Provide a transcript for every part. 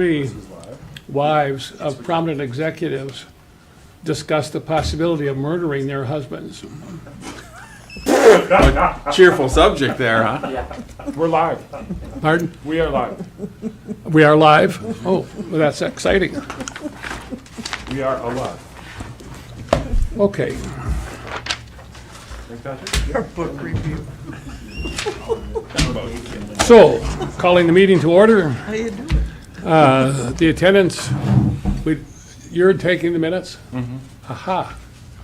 Three wives of prominent executives discuss the possibility of murdering their husbands. Cheerful subject there, huh? We're live. Pardon? We are live. We are live? Oh, well, that's exciting. We are alive. Okay. Our book review. So, calling the meeting to order. How you doing? The attendance, you're taking the minutes? Aha.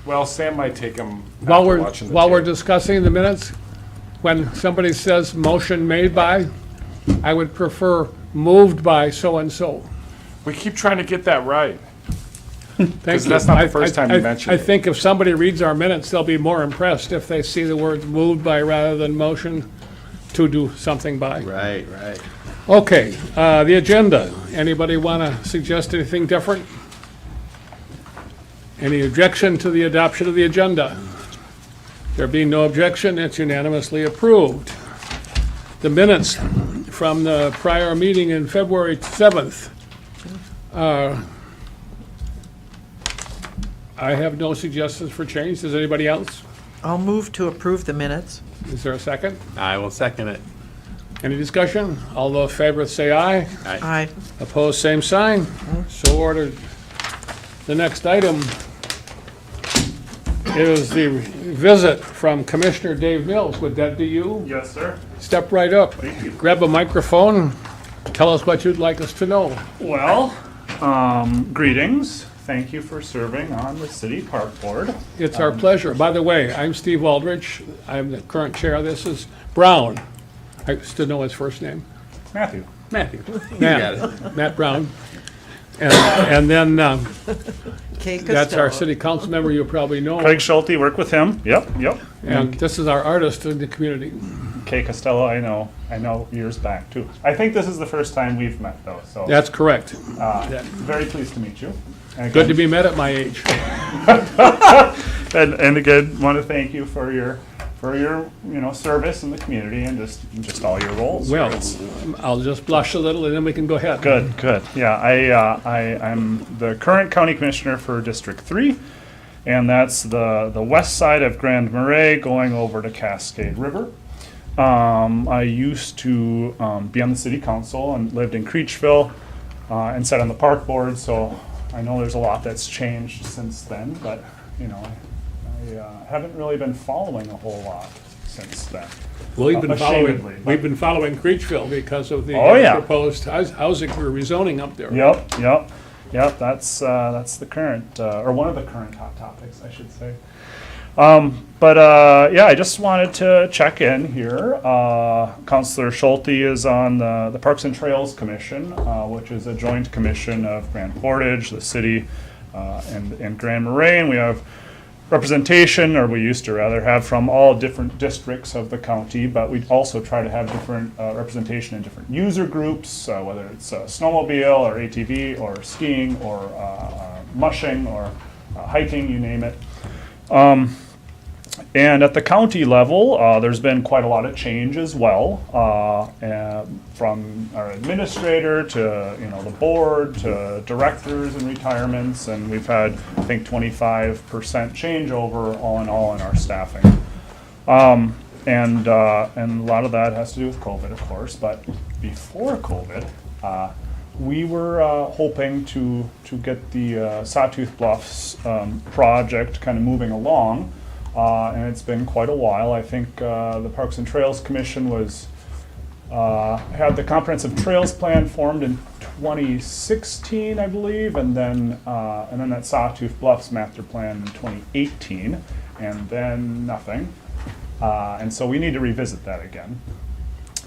Well, Sam might take them While after we're, watching the while we're tape. discussing the minutes, when somebody says motion made by, I would prefer moved by so-and-so. We keep trying to get that right. Thank 'Cause you. that's not the first time you mentioned I it. think if somebody reads our minutes, they'll be more impressed if they see the words moved by rather than motion to do something by. Right. Okay, the agenda. Anybody want to suggest anything different? Any objection to the adoption of the agenda? There being no objection, it's unanimously approved. The minutes from the prior meeting in February 7th. I have no suggestions for change. Does anybody else? I'll move to approve the minutes. Is there a second? I will second it. Any discussion? All those in favor say aye. Aye. Opposed, same sign. So ordered. The next item is the visit from Commissioner Dave Mills. Would that be you? Yes, sir. Step right up. Thank you. Grab a microphone. Tell us what you'd like us to know. Well, greetings. Thank you for serving on the City Park Board. It's our pleasure. By the way, I'm Steve Aldrich. I'm the current chair. This is Brown. I still know his first name. Matthew. Matthew, you got Matt, it. Matt Brown. And then Kay that's our Costello. city council member you probably know. Craig Schulte, work with him. Yep. And this is our artist in the community. Kay Costello, I know years back too. I think this is the first time we've met though, so That's correct. very pleased to meet you. And Good to again- be met at my age. And again, want to thank you for your service in the community and just all your roles. Well, I'll just blush a little and then we can go ahead. Good. Yeah, I'm the current county commissioner for District 3, and that's the west side of Grand Marais going over to Cascade River. I used to be on the city council and lived in Creechville and sat on the park board, so I know there's a lot that's changed since then, but I haven't really been following a whole lot since then. Well, we've been Ashamedly, following, but- we've been following Creechville because of the Oh, yeah. proposed housing for rezoning up there. Yep. That's the current, or one of the current hot topics, I should say. I just wanted to check in here. Councilor Schulte is on the Parks and Trails Commission, which is a joint commission of Grand Portage, the city, and Grand Marais. And we have representation, or we used to rather have, from all different districts of the county, but we also try to have different representation in different user groups, whether it's snowmobile or ATV or skiing or mushing or hiking, you name it. And at the county level, there's been quite a lot of change as well, from our administrator to the board to directors and retirements, and we've had, I think, 25% changeover all in our staffing. And a lot of that has to do with COVID, of course. But before COVID, we were hoping to get the Sawtooth Bluffs project kind of moving along. And it's been quite a while. I think the Parks and Trails Commission had the comprehensive trails plan formed in 2016, I believe, and then that Sawtooth Bluffs master plan in 2018, and then nothing. And so we need to revisit that again.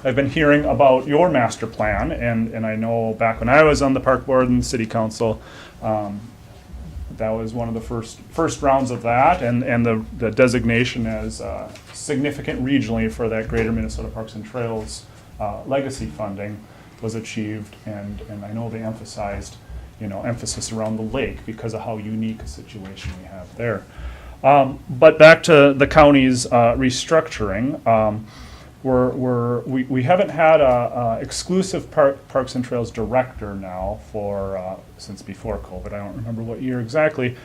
I've been hearing about your master plan, and I know back when I was on the park board and the city council, that was one of the first rounds of that, and the designation as significant regionally for that Greater Minnesota Parks and Trails legacy funding was achieved, and I know they emphasized, emphasis around the lake because of how unique a situation we have there. But back to the county's restructuring. we haven't had a exclusive Parks and Trails director now for, since before COVID. I don't remember what year exactly.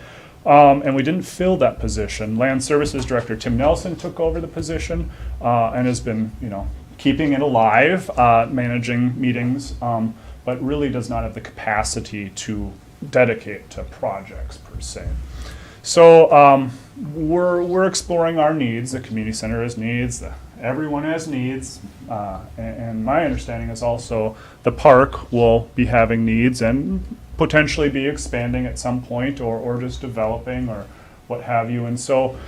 And we didn't fill that position. Land Services Director Tim Nelson took over the position, and has been, keeping it alive, managing meetings, but really does not have the capacity to dedicate to projects per se. So we're exploring our needs. The community center has needs. Everyone has needs, and my understanding is also the park will be having needs and potentially be expanding at some point, or just developing, or what have you. And so,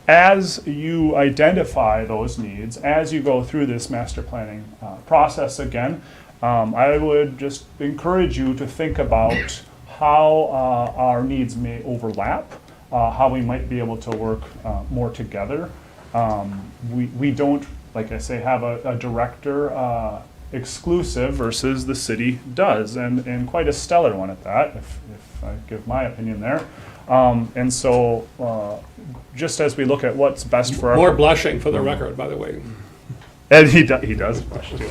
as you identify those needs, as you go through this master planning process again, I would just encourage you to think about how our needs may overlap. How we might be able to work more together. We don't, like I say, have a director exclusive versus the city does, and quite a stellar one at that, if I give my opinion there. And so, just as we look at what's best for our... More blushing for the record, by the way. And he does blush too.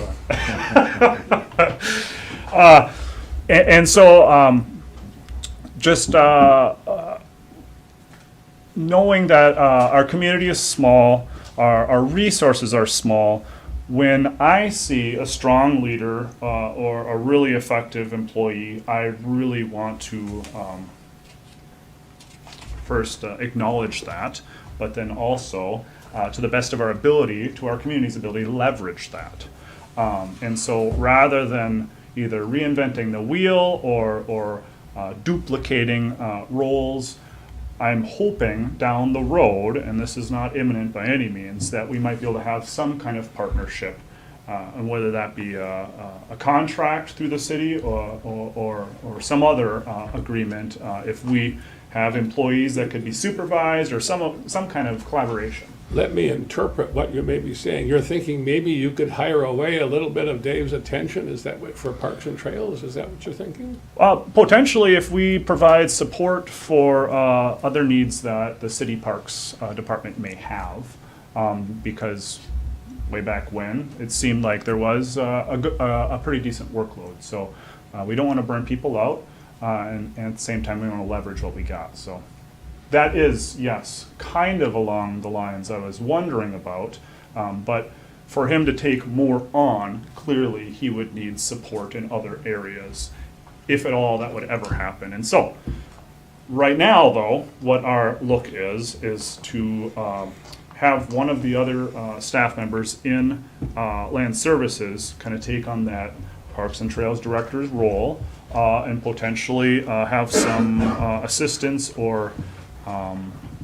And so, just knowing that our community is small, our resources are small, when I see a strong leader or a really effective employee, I really want to first acknowledge that, but then also, to the best of our ability, to our community's ability, leverage that. And so rather than either reinventing the wheel or duplicating roles, I'm hoping down the road, and this is not imminent by any means, that we might be able to have some kind of partnership, and whether that be a contract through the city or some other agreement, if we have employees that could be supervised, or some kind of collaboration. Let me interpret what you may be saying. You're thinking maybe you could hire away a little bit of Dave's attention. Is that what, for Parks and Trails? Is that what you're thinking? Potentially, if we provide support for other needs that the city parks department may have, because way back when, it seemed like there was a pretty decent workload. So we don't want to burn people out, and at the same time, we want to leverage what we got. So that is, yes, kind of along the lines I was wondering about, but for him to take more on, clearly he would need support in other areas, if at all that would ever happen. And so, right now though, what our look is to have one of the other staff members in Land Services kind of take on that Parks and Trails Director's role, and potentially have some assistance or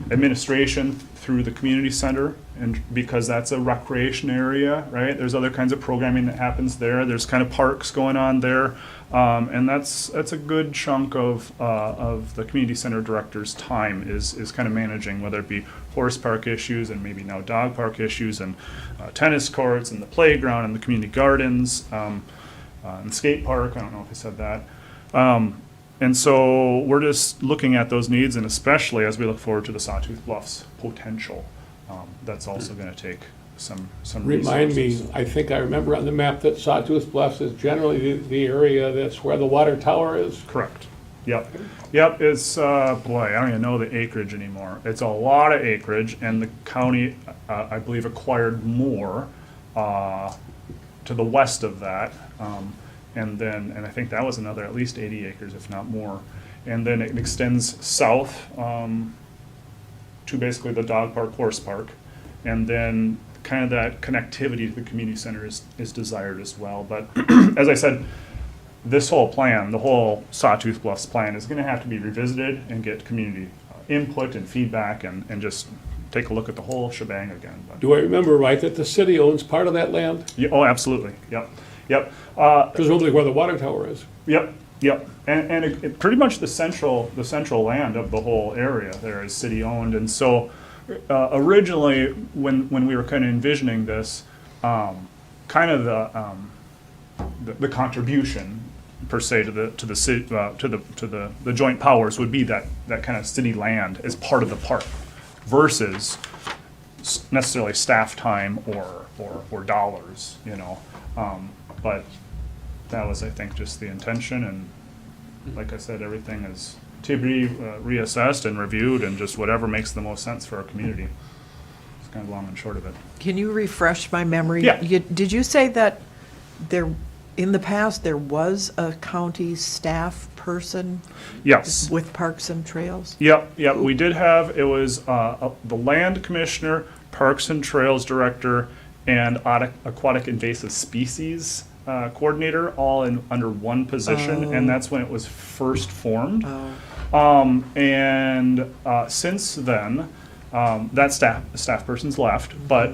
administration through the community center, and because that's a recreation area, right? There's other kinds of programming that happens there. There's kind of parks going on there, and that's a good chunk of the community center director's time is kind of managing, whether it be horse park issues and maybe now dog park issues, and tennis courts and the playground and the community gardens, and skate park. I don't know if I said that. And so we're just looking at those needs, and especially as we look forward to the Sawtooth Bluffs potential, that's also going to take some Remind resources. me, I think I remember on the map that Sawtooth Bluffs is generally the area that's where the water tower is. Correct. Yep. It's boy, I don't even know the acreage anymore. It's a lot of acreage, and the county, I believe, acquired more to the west of that. And I think that was another at least 80 acres, if not more. And then it extends south to basically the dog park, horse park. And then kind of that connectivity to the community center is desired as well. But as I said, this whole plan, the whole Sawtooth Bluffs plan, is going to have to be revisited and get community input and feedback, and just take a look at the whole shebang again. But, Do I remember right that the city owns part of that land? yeah, oh, absolutely. Yep. Presumably where the water tower is. Yep. And it pretty much the central land of the whole area there is city owned. And so originally, when we were kind of envisioning this, kind of the contribution per se to the city, to the joint powers would be that kind of city land as part of the park, versus necessarily staff time or dollars, you know. But that was, I think, just the intention, and like I said, everything is to be reassessed and reviewed, and just whatever makes the most sense for our community. It's kind of long and short of it. Can you refresh my memory? Yeah. Did you say that there, in the past, there was a county staff person Yes. with Parks and Trails? Yep, we did have, it was the land commissioner, Parks and Trails director, and aquatic invasive species coordinator, all under one position, and that's when it was first formed. And since then, that staff person's left, but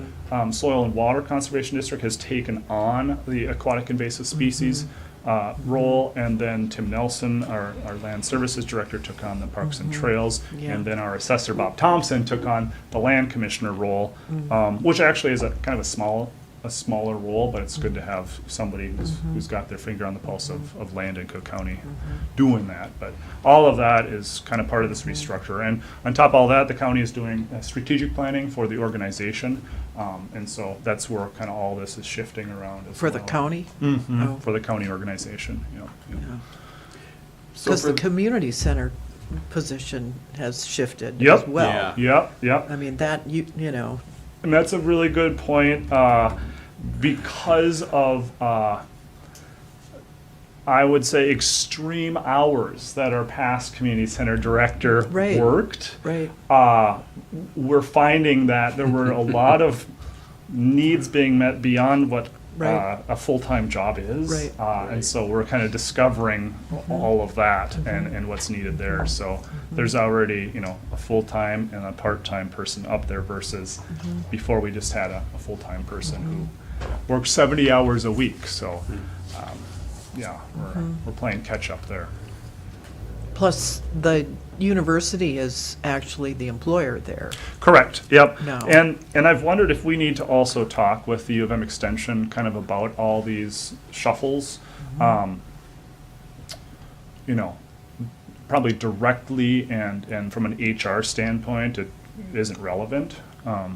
Soil and Water Conservation District has taken on the aquatic invasive species role, and then Tim Nelson, our Land Services Director, took on the Parks and Trails, Yeah. and then our assessor, Bob Thompson, took on the Land Commissioner role, which actually is a kind of a smaller role, but it's good to have somebody who's got their finger on the pulse of land in Cook County doing that. But all of that is kind of part of this restructure. And on top of all that, the county is doing strategic planning for the organization. And so that's where kind of all this is shifting around as For the well. county? Mhm, for the county organization, you know. So Because for the community center position has shifted Yep. as well. Yeah. Yep. I mean, that, you know, And that's a really good point, because of, I would say, extreme hours that our past community center director Right. worked. right, We're finding that there were a lot of needs being met beyond what Right. a full-time job is. Right. And so we're kind of discovering all of that and what's needed there. So there's already, you know, a full-time and a part-time person up there versus before we just had a full-time person who worked 70 hours a week. So, yeah, we're playing catch-up there. plus the university is actually the employer there. Correct, yep. No. And I've wondered if we need to also talk with the U of M Extension kind of about all these shuffles. You know, probably directly and from an HR standpoint, it isn't relevant.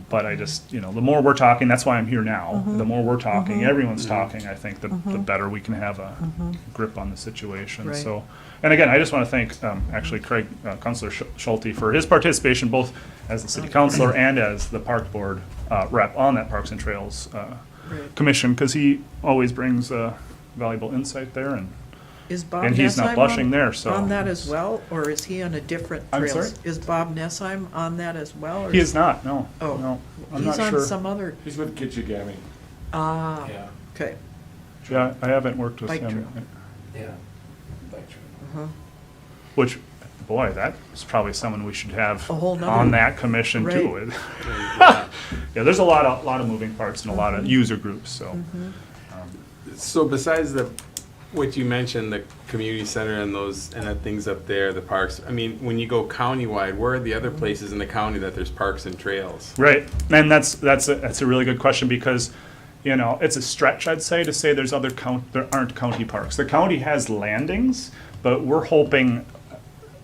But I just, you know, the more we're talking, that's why I'm here now. The more we're talking, everyone's talking, I think the better we can have a grip on the situation. Right. So, and again, I just want to thank actually Craig, Councilor Schulte, for his participation both as the city councilor and as the park board rep on that Parks and Trails Right. commission, because he always brings valuable insight there, and Is Bob And he's not Nessheim blushing on- there, so- On that as well, or is he on a different I'm trails? sorry? Is Bob Nessheim on that as well? or he is not. No, Oh. no, I'm He's not on sure. some other, He's with Kitchigami. Yeah, okay. Yeah, I haven't worked with Bike him. trail. yeah. Which, boy, that's probably someone we should have A whole nother- on that commission too. Yeah, there's a lot of moving parts and a lot of user groups, so. So besides what you mentioned, the community center and those, and the things up there, the parks, I mean, when you go countywide, where are the other places in the county that there's parks and trails? Right, and that's a really good question, because, you know, it's a stretch, I'd say, to say there aren't county parks. The county has landings, but we're hoping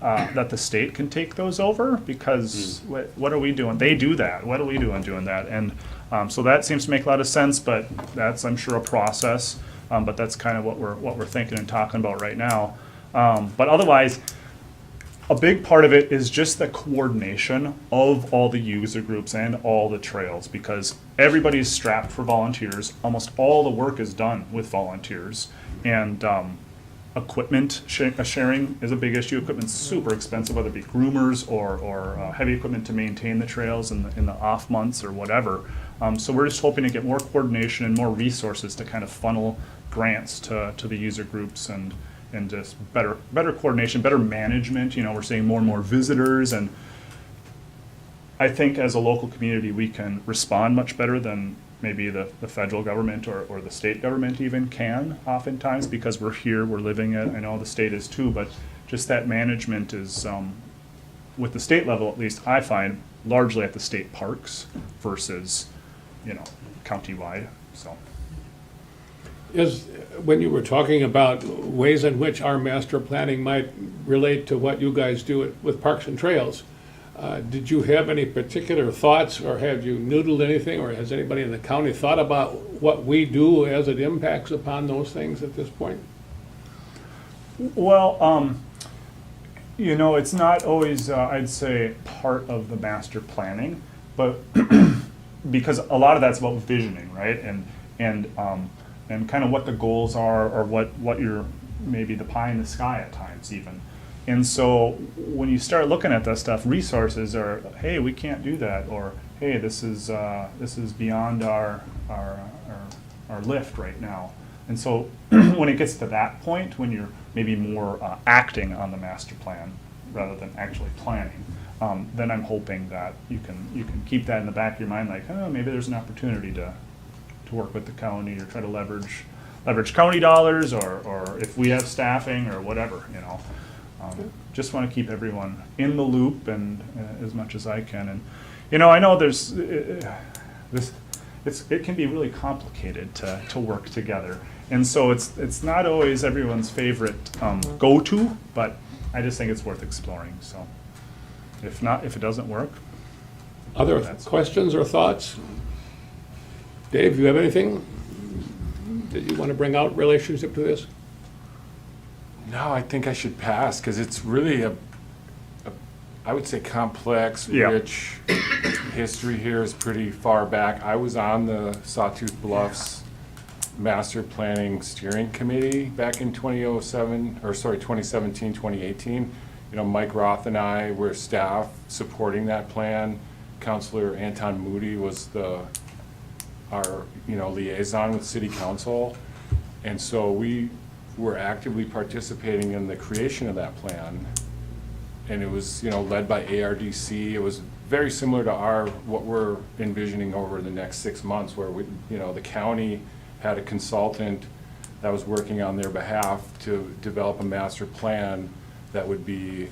that the state can take those over, because what are we doing? They do that. What are we doing that? And so that seems to make a lot of sense, but that's, I'm sure, a process. But that's kind of what we're thinking and talking about right now. But otherwise, a big part of it is just the coordination of all the user groups and all the trails, because everybody's strapped for volunteers. Almost all the work is done with volunteers, and equipment sharing is a big issue. Equipment's super expensive, whether it be groomers or heavy equipment to maintain the trails in the off months or whatever. So we're just hoping to get more coordination and more resources to kind of funnel grants to the user groups and just better coordination, better management. You know, we're seeing more and more visitors, and I think as a local community we can respond much better than maybe the federal government or the state government even can oftentimes, because we're here, we're living it. I know the state is too, but just that management is, with the state level at least, I find largely at the state parks versus, you know, countywide, so. When you were talking about ways in which our master planning might relate to what you guys do with Parks and Trails, Did you have any particular thoughts, or have you noodled anything, or has anybody in the county thought about what we do as it impacts upon those things at this point? Well, it's not always, I'd say, part of the master planning, but because a lot of that's about visioning, right? And kind of what the goals are, or what your, maybe the pie in the sky at times even. And so when you start looking at that stuff, resources are, hey, we can't do that, or hey, this is beyond our lift right now. And so when it gets to that point, when you're maybe more acting on the master plan rather than actually planning, then I'm hoping that you can keep that in the back of your mind, like, oh, maybe there's an opportunity to work with the county, or try to leverage county dollars, or if we have staffing or whatever, just want to keep everyone in the loop and as much as I can. And I know there's it can be really complicated to work together, and so it's not always everyone's favorite go-to, but I just think it's worth exploring. So if it doesn't work. Other questions or thoughts? Dave, you have anything that you want to bring out in relationship to this? No, I think I should pass, because it's really I would say complex, Yeah. rich history here is pretty far back. I was on the Sawtooth Bluffs Master Planning Steering Committee back in 2017, 2018. Mike Roth and I were staff supporting that plan. Councilor Anton Moody was our liaison with City Council. And so we were actively participating in the creation of that plan. And it was, led by ARDC. It was very similar to what we're envisioning over the next 6 months, where the county had a consultant that was working on their behalf to develop a master plan that would meet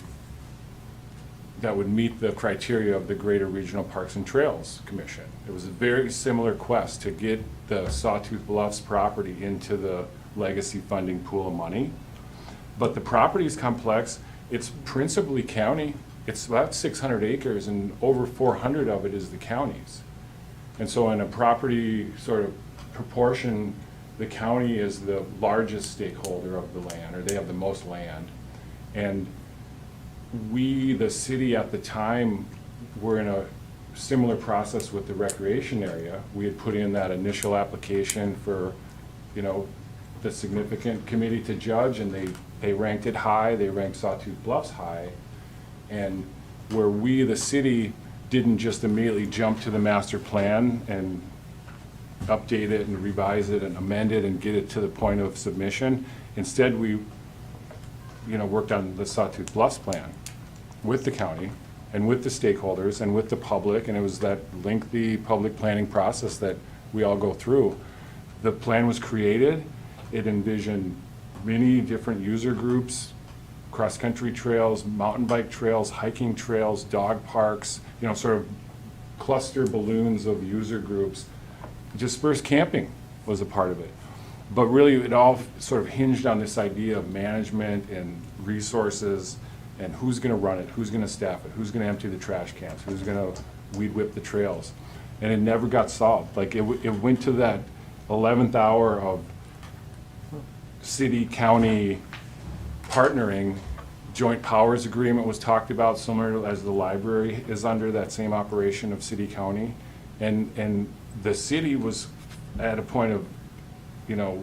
the criteria of the Greater Regional Parks and Trails Commission. It was a very similar quest to get the Sawtooth Bluffs property into the legacy funding pool of money. But the property is complex. It's principally county. It's about 600 acres, and over 400 of it is the county's. And so in a property sort of proportion, the county is the largest stakeholder of the land, or they have the most land. And we, the city at the time, were in a similar process with the recreation area. We had put in that initial application for, the significant committee to judge, and they ranked it high. They ranked Sawtooth Bluffs high. And where we, the city, didn't just immediately jump to the master plan and update it and revise it and amend it and get it to the point of submission. Instead, we worked on the Sawtooth Bluffs plan with the county and with the stakeholders and with the public, and it was that lengthy public planning process that we all go through. The plan was created. It envisioned many different user groups, cross-country trails, mountain bike trails, hiking trails, dog parks, sort of cluster balloons of user groups. Dispersed camping was a part of it. But really, it all sort of hinged on this idea of management and resources, and who's going to run it, who's going to staff it, who's going to empty the trash cans, who's going to weed whip the trails. And it never got solved. Like, it went to that 11th hour of city-county partnering. Joint powers agreement was talked about, similar as the library is under that same operation of city-county. And the city was at a point of,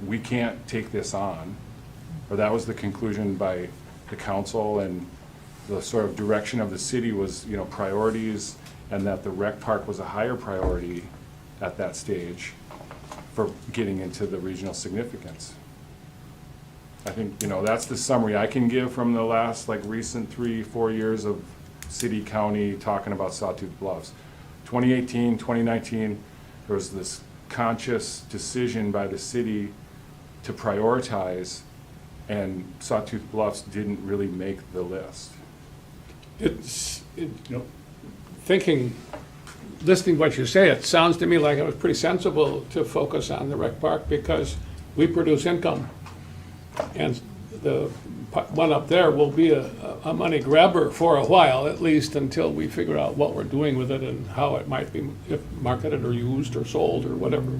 we can't take this on. Or that was the conclusion by the council, and the sort of direction of the city was, priorities, and that the rec park was a higher priority at that stage for getting into the regional significance. I think, that's the summary I can give from the last, recent 3-4 years of city, county talking about Sawtooth Bluffs. 2018, 2019, there was this conscious decision by the city to prioritize, and Sawtooth Bluffs didn't really make the list. Listening to what you say, it sounds to me like it was pretty sensible to focus on the rec park, because we produce income. And the one up there will be a money grabber for a while, at least until we figure out what we're doing with it and how it might be if marketed or used or sold or whatever.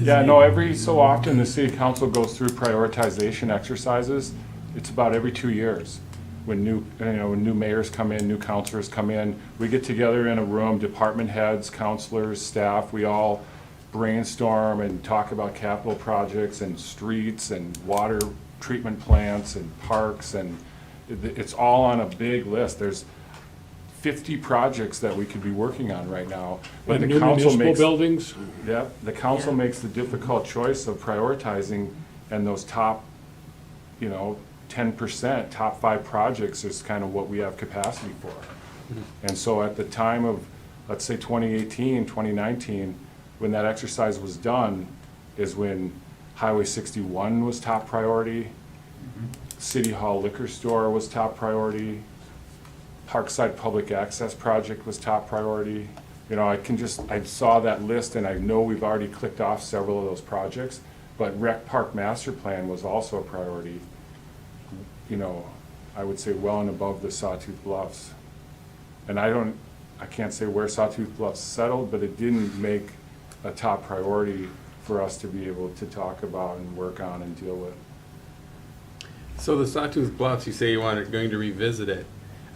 Yeah, no, every so often, the city council goes through prioritization exercises. It's about every 2 years. When new mayors come in, new councilors come in, we get together in a room, department heads, councilors, staff, we all brainstorm and talk about capital projects and streets and water treatment plants and parks, and it's all on a big list. There's 50 projects that we could be working on right now, but And the new council municipal makes. buildings. Yeah, the council makes the difficult choice of prioritizing, and those top, 10%, top 5 projects is kind of what we have capacity for. And so at the time of, let's say 2018, 2019, when that exercise was done, is when Highway 61 was top priority, City Hall Liquor Store was top priority, Parkside Public Access Project was top priority. I saw that list and I know we've already clicked off several of those projects, but Rec Park Master Plan was also a priority. I would say well and above the Sawtooth Bluffs. And I can't say where Sawtooth Bluffs settled, but it didn't make a top priority for us to be able to talk about and work on and deal with. So the Sawtooth Bluffs, you say you going to revisit it.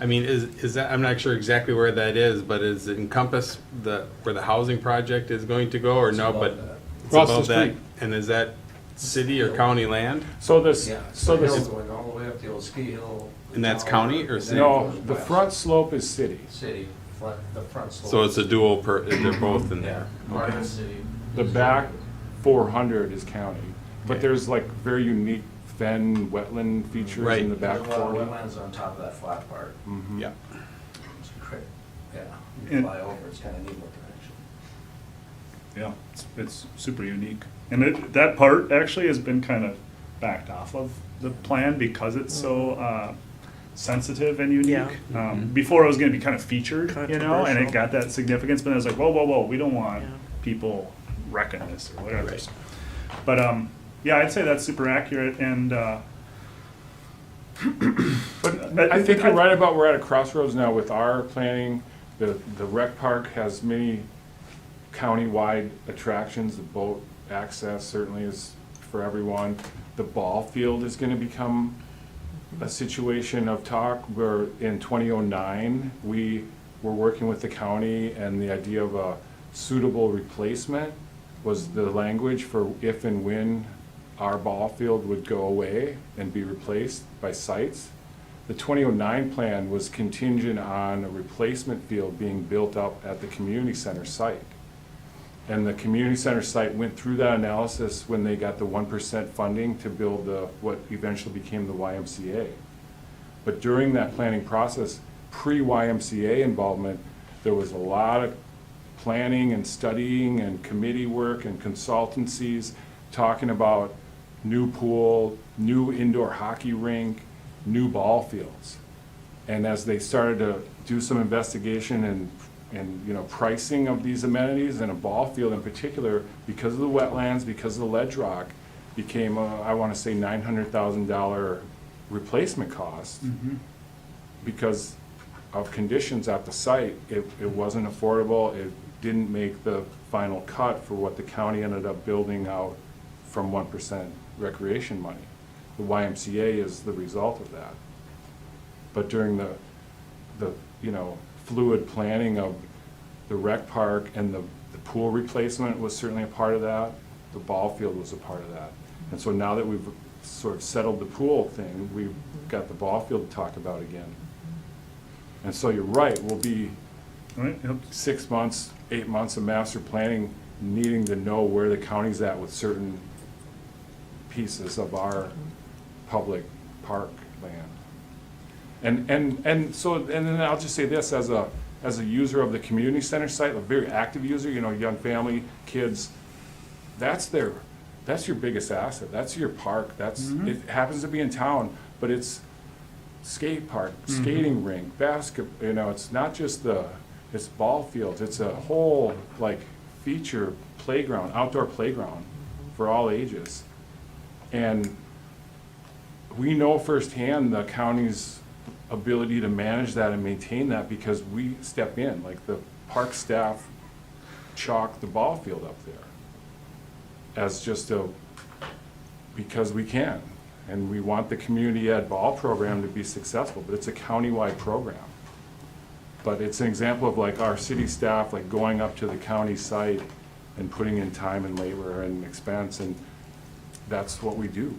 I mean, is that, I'm not sure exactly where that is, but does it encompass where the housing project is going to go, or no, but it's Across the above that? street. And is that city or county land? So this, Yeah, so the hill this, going all the way up the old ski hill. And that's county or city? no, the front slope is city. City, the front slope. So it's a dual they're both in there. Yeah, part of the city. The back 400 is county, but Okay. there's like very unique fen wetland features Right. in the back There's a lot 40. of wetlands on top of that flat part. Mhm. Yeah. It's great. Yeah, you And- can fly over, it's kind of neat looking, actually. Yeah, it's super unique. And that part actually has been kind of backed off of the plan because it's so sensitive and unique. Yeah. Before it was gonna be kind of featured, and Controversial. it got that significance, but I was like, whoa, we don't want Yeah. people wrecking this or whatever. Right. But, yeah, I'd say that's super accurate, and, But I think you're right about we're at a crossroads now with our planning. The rec park has many countywide attractions. The boat access certainly is for everyone. The ball field is gonna become a situation of talk where in 2009, we were working with the county, and the idea of a suitable replacement was the language for if and when our ball field would go away and be replaced by sites. The 2009 plan was contingent on a replacement field being built up at the community center site. And the community center site went through that analysis when they got the 1% funding to build what eventually became the YMCA. But during that planning process, pre-YMCA involvement, there was a lot of planning and studying and committee work and consultancies talking about new pool, new indoor hockey rink, new ball fields. And as they started to do some investigation and pricing of these amenities, and a ball field in particular, because of the wetlands, because of the ledge rock, became I want to say $900,000 replacement cost because of conditions at the site. It wasn't affordable. It didn't make the final cut for what the county ended up building out from 1% recreation money. The YMCA is the result of that. But during the fluid planning of the rec park and the pool replacement was certainly a part of that. The ball field was a part of that. And so now that we've sort of settled the pool thing, we've got the ball field to talk about again. And so you're right, we'll be all right, yep. 6 months, 8 months of master planning, needing to know where the county's at with certain pieces of our public park land. And then I'll just say this, as a user of the community center site, a very active user, young family, kids, that's your biggest asset. That's your park. It happens to be in town, but it's skate park, skating rink, it's not just it's ball fields. It's a whole feature playground, outdoor playground for all ages. And we know firsthand the county's ability to manage that and maintain that because we step in, like the park staff chalk the ball field up there as just because we can. And we want the community ed ball program to be successful, but it's a countywide program. But it's an example of like our city staff, like going up to the county site and putting in time and labor and expense, and that's what we do.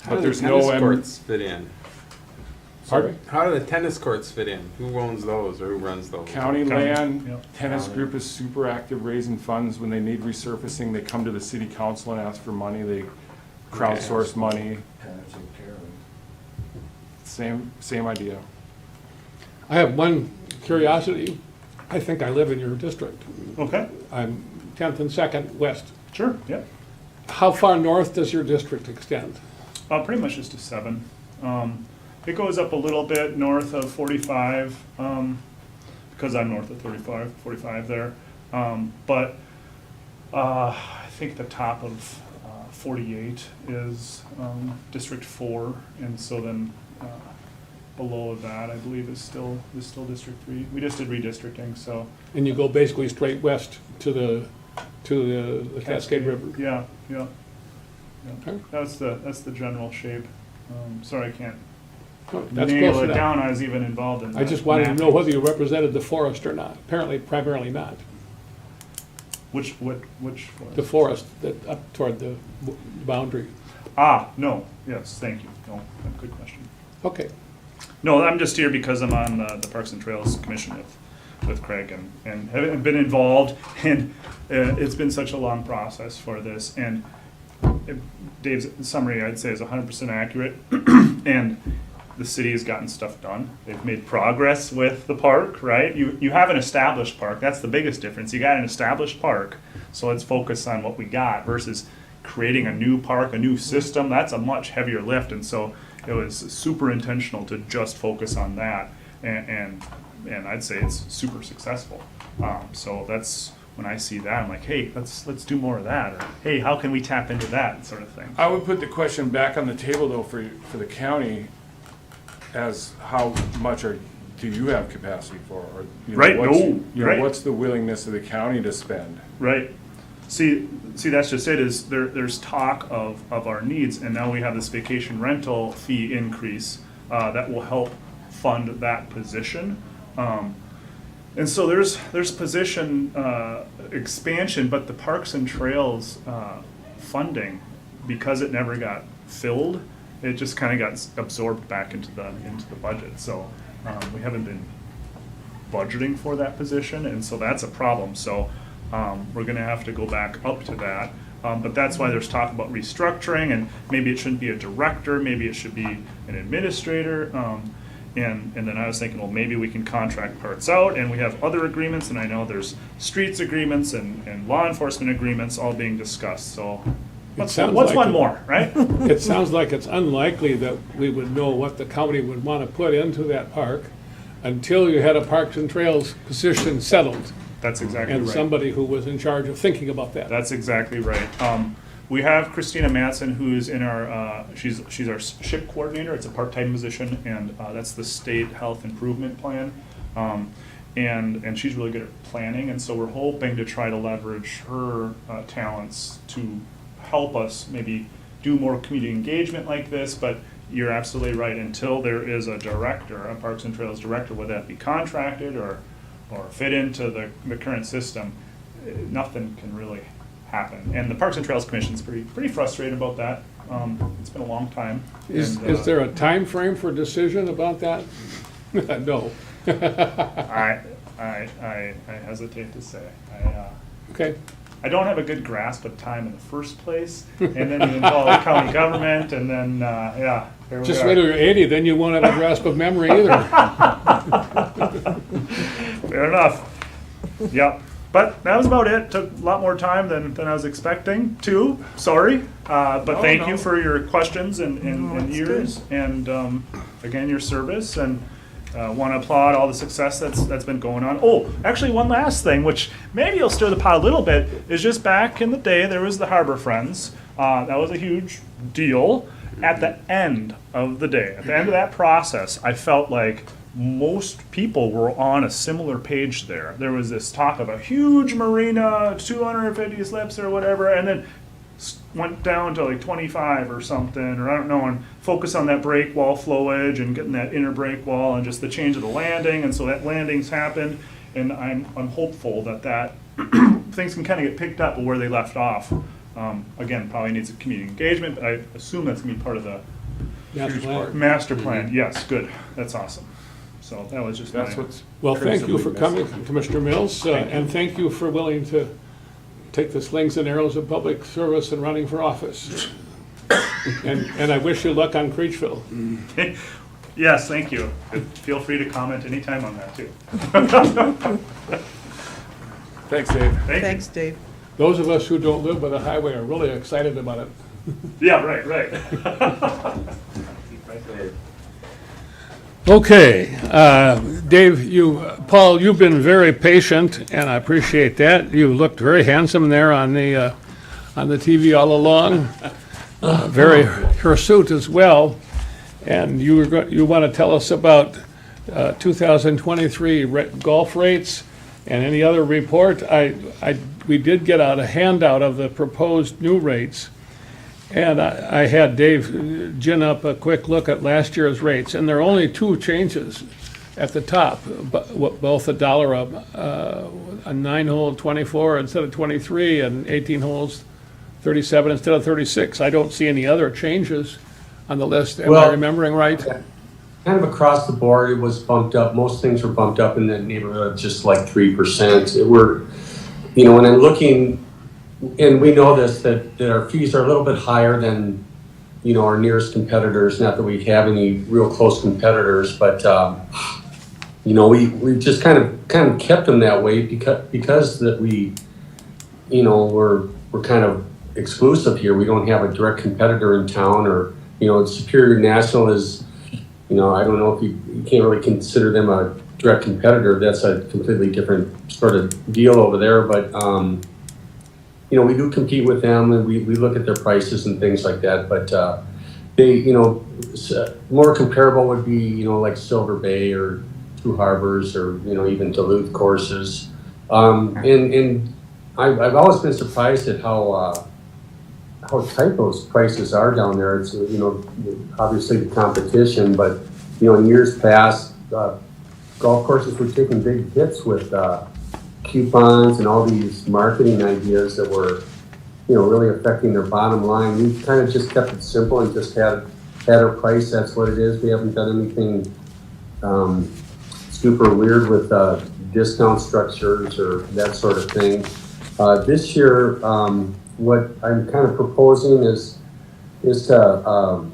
How But do there's the no tennis end. courts fit in? Pardon? How do the tennis courts fit in? Who owns those or who runs those? County County, land, yep. tennis County. group is super active raising funds. When they need resurfacing, they come to the city council and ask for money. They crowdsource money. Parents take care of it. Same idea. I have one curiosity. I think I live in your district. Okay, I'm 10th and 2nd West. sure, yeah. How far north does your district extend? Pretty much just to 7. It goes up a little bit north of 45, because I'm north of 45 there. But I think the top of 48 is District 4, and so then below that, I believe, is still District 3. We just did redistricting, so. And you go basically straight west to the Cascade River. Yeah, yeah. Okay. That's the general shape. Sorry, I can't Oh, that's nail close it enough. down. I was even involved in that. I just wanted to know mapping. whether you represented the forest or not. Apparently, primarily not. Which The forest that up toward the boundary. No, yes, thank you. No, good question. Okay. No, I'm just here because I'm on the Parks and Trails Commission with Craig and have been involved, and it's been such a long process for this, and Dave's summary, I'd say, is 100% accurate, and the city has gotten stuff done. They've made progress with the park, right? You have an established park, that's the biggest difference. You got an established park, so let's focus on what we got versus creating a new park, a new system. That's a much heavier lift, and so it was super intentional to just focus on that, and I'd say it's super successful. So that's when I see that, I'm like, hey, let's do more of that, or hey, how can we tap into that sort of thing. I would put the question back on the table though for the county as how much do you have capacity for? Or, you know, Right, what's- no, you know, right. what's the willingness of the county to spend? Right. See, that's just it, is there's talk of our needs, and now we have this vacation rental fee increase that will help fund that position. And so there's position expansion, but the Parks and Trails funding, because it never got filled, it just kind of got absorbed back into the budget. So we haven't been budgeting for that position, and so that's a problem. So we're gonna have to go back up to that. But that's why there's talk about restructuring, and maybe it shouldn't be a director, maybe it should be an administrator. And then I was thinking, well, maybe we can contract parts out, and we have other agreements, and I know there's streets agreements and law enforcement agreements all being discussed, so what's sounds one like it. more, right? It sounds like it's unlikely that we would know what the county would want to put into that park until you had a Parks and Trails position settled That's exactly and right. somebody who was in charge of thinking about that. That's exactly right. We have Christina Matson, who's in our, she's our SHIP coordinator. It's a part-time position, and that's the state health improvement plan. And she's really good at planning, and so we're hoping to try to leverage her talents to help us maybe do more community engagement like this. But you're absolutely right. Until there is a director, a Parks and Trails director, whether that be contracted or fit into the current system, nothing can really happen. And the Parks and Trails Commission's pretty frustrated about that. It's been a long time. Is and, there a time frame for decision about that? No. I hesitate to say. Okay. I don't have a good grasp of time in the first place, and then you involve county government, and then, here we Just are. wait till you're 80, then you won't have a grasp of memory either. Fair enough. Yep. But that was about it. Took a lot more time than I was expecting to. Sorry. But thank you for your questions and it's ears, and again, your service, and want to applaud all the success that's been going on. Oh, actually, one last thing, which maybe will stir the pot a little bit, is just back in the day, there was the Harbor Friends. That was a huge deal. At the end of the day, at the end of that process, I felt like most people were on a similar page there. There was this talk of a huge marina, 250 slips or whatever, and then went down to like 25 or something, or I don't know, and focus on that break wall flowage and getting that inner break wall and just the change of the landing. And so that landing's happened, and I'm hopeful that things can kind of get picked up where they left off. Again, probably needs a community engagement, but I assume that's gonna be part of the Master plan. master plan. Yes, good. That's awesome. So that was just That's my, what's. Well, thank you for principally coming, missing. Commissioner Mills, and thank you for willing to take the slings and arrows of public service and running for office. And I wish you luck on Creechville. yes, thank you. Feel free to comment anytime on that too. Thanks, Dave. Thank you. Thanks, Dave. Those of us who don't live by the highway are really excited about it. Yeah, right. Okay, Dave, Paul, you've been very patient, and I appreciate that. You looked very handsome there on the TV all along. Very hirsute as well. And you want to tell us about 2023 golf rates and any other report? We did get out a handout of the proposed new rates. And I had Dave gin up a quick look at last year's rates, and there are only two changes at the top, both $1 a 9-hole 24 instead of 23, and 18 holes 37 instead of 36. I don't see any other changes on the list. Am I Well, remembering right? Kind of across the board, it was bumped up. Most things were bumped up in that neighborhood, just like 3%. When I'm looking, and we know this, that our fees are a little bit higher than, our nearest competitors. Not that we have any real close competitors, but, we just kind of kept them that way because that we're kind of exclusive here. We don't have a direct competitor in town, or, Superior National is, I don't know if you can't really consider them a direct competitor. That's a completely different sort of deal over there. But, we do compete with them, and we look at their prices and things like that. But they, more comparable would be, like Silver Bay or Two Harbors, or, even Duluth courses. And I've always been surprised at how tight those prices are down there. It's, obviously the competition, but, in years past, golf courses were taking big hits with coupons and all these marketing ideas that were, really affecting their bottom line. We kind of just kept it simple and just had our price. That's what it is. We haven't done anything super weird with discount structures or that sort of thing. This year, what I'm kind of proposing is to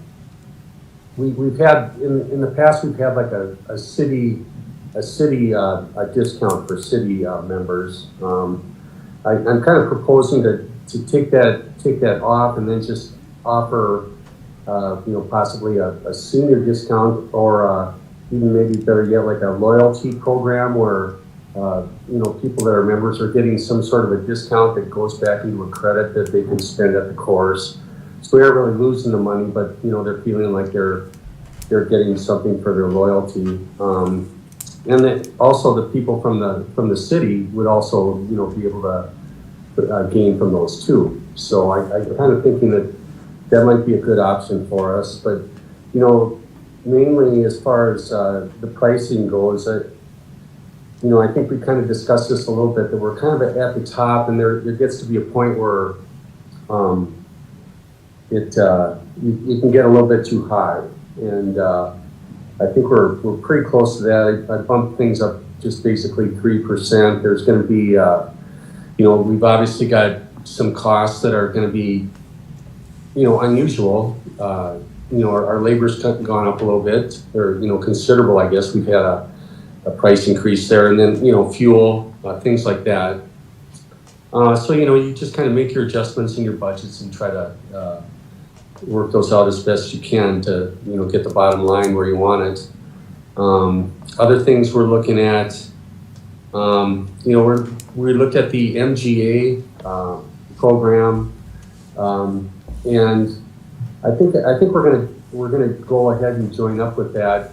we've had in the past, we've had like a city discount for city members. I'm kind of proposing to take that off and then just offer possibly a senior discount, or even maybe better yet, like a loyalty program where people that are members are getting some sort of a discount that goes back into a credit that they can spend at the course. So we aren't really losing the money, but they're feeling like they're getting something for their loyalty. And then also the people from the city would also be able to gain from those too. So I'm kind of thinking that might be a good option for us. But mainly as far as the pricing goes, I think we kind of discussed this a little bit, that we're kind of at the top, and there gets to be a point where you can get a little bit too high, and I think we're pretty close to that. I bumped things up just basically 3%. There's going to be we've obviously got some costs that are going to be unusual. Our labor's gone up a little bit, or considerable, I guess. We've had a price increase there, and then fuel, things like that. So you just kind of make your adjustments in your budgets and try to work those out as best you can to get the bottom line where you want it. Other things we're looking at, we looked at the MGA program, and I think we're gonna go ahead and join up with that.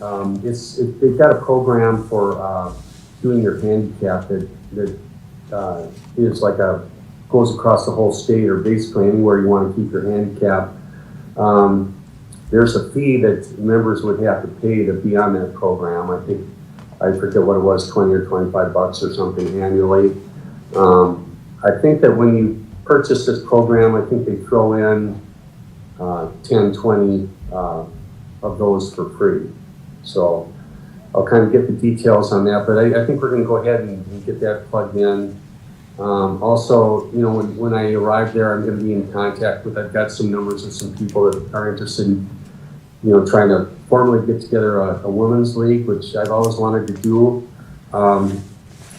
They've got a program for, doing your handicap that is like goes across the whole state or basically anywhere you want to keep your handicap. There's a fee that members would have to pay to be on that program. I forget what it was, 20 or 25 bucks or something annually. I think that when you purchase this program, I think they throw in 10, 20 of those for free. So I'll kind of get the details on that, but I think we're going to go ahead and get that plugged in. Also, you know, when I arrive there, I'm going to be in contact with, I've got some numbers of some people that are interested in, you know, trying to formally get together a women's league, which I've always wanted to do.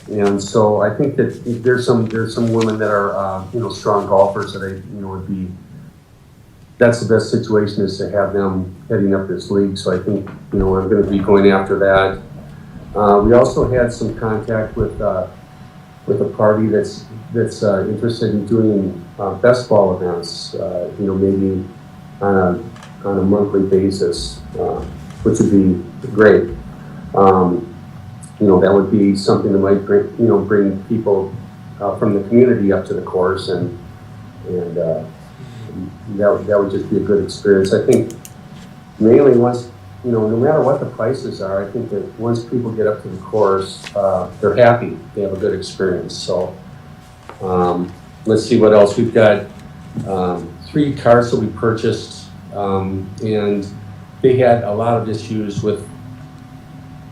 And so I think that there's some women that are, you know, strong golfers that would be, that's the best situation is to have them heading up this league. So I think, you know, I'm going to be going after that. We also had some contact with a party that's interested in doing best ball events, you know, maybe on a monthly basis, which would be great. You know, that would be something that might bring people from the community up to the course, and that would just be a good experience. I think mainly once, you know, no matter what the prices are, I think that once people get up to the course, they're happy, they have a good experience. So let's see what else. We've got 3 cars that we purchased, and they had a lot of issues with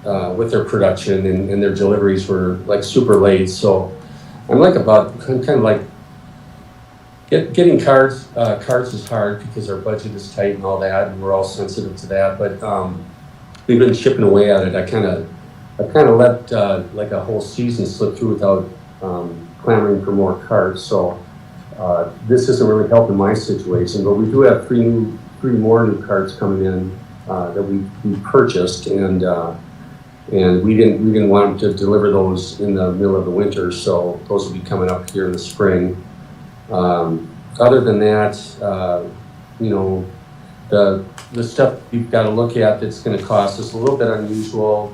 their production, and their deliveries were like super late. So I'm kind of like getting cars is hard because our budget is tight and all that, and we're all sensitive to that. But we've been chipping away at it. I kind of let like a whole season slip through without clamoring for more cars. So this isn't really helping my situation. But we do have 3 more new cars coming in that we purchased, and we didn't want to deliver those in the middle of the winter. So those will be coming up here in the spring. Other than that, you know, the stuff we've got to look at that's going to cost us a little bit unusual.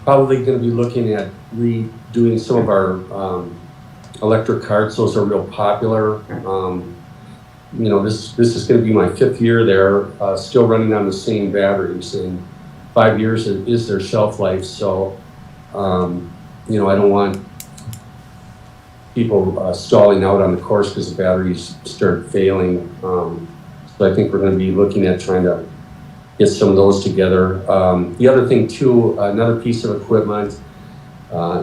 Probably going to be looking at redoing some of our electric carts. Those are real popular. You know, this is going to be my 5th year there, still running on the same batteries, and 5 years is their shelf life. So, you know, I don't want people stalling out on the course because the batteries start failing. So I think we're going to be looking at trying to get some of those together. The other thing too, another piece of equipment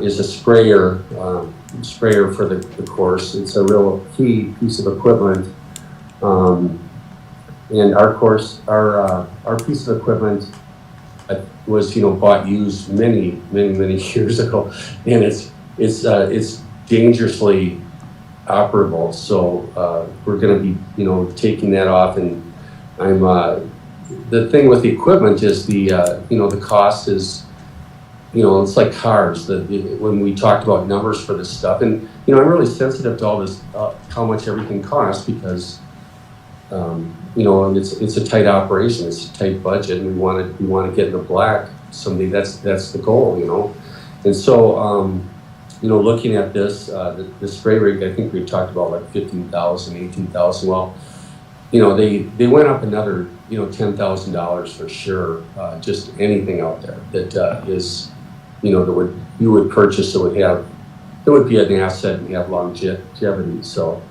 is a sprayer for the course. It's a real key piece of equipment. And our piece of equipment was, you know, bought used many years ago, and it's dangerously operable. So we're going to be, you know, taking that off, and I'm the thing with the equipment is the you know, the cost is, you know, it's like cars. When we talked about numbers for this stuff, and you know, I'm really sensitive to all this, how much everything costs, because you know, and it's a tight operation, it's a tight budget, and we want to get in the black someday. That's the goal, you know. And so you know, looking at this, the spray rig, I think we talked about like 15,000, 18,000. Well, you know, they went up another, you know, $10,000 for sure. Just anything out there that is, you know, you would purchase that would be an asset and have longevity. So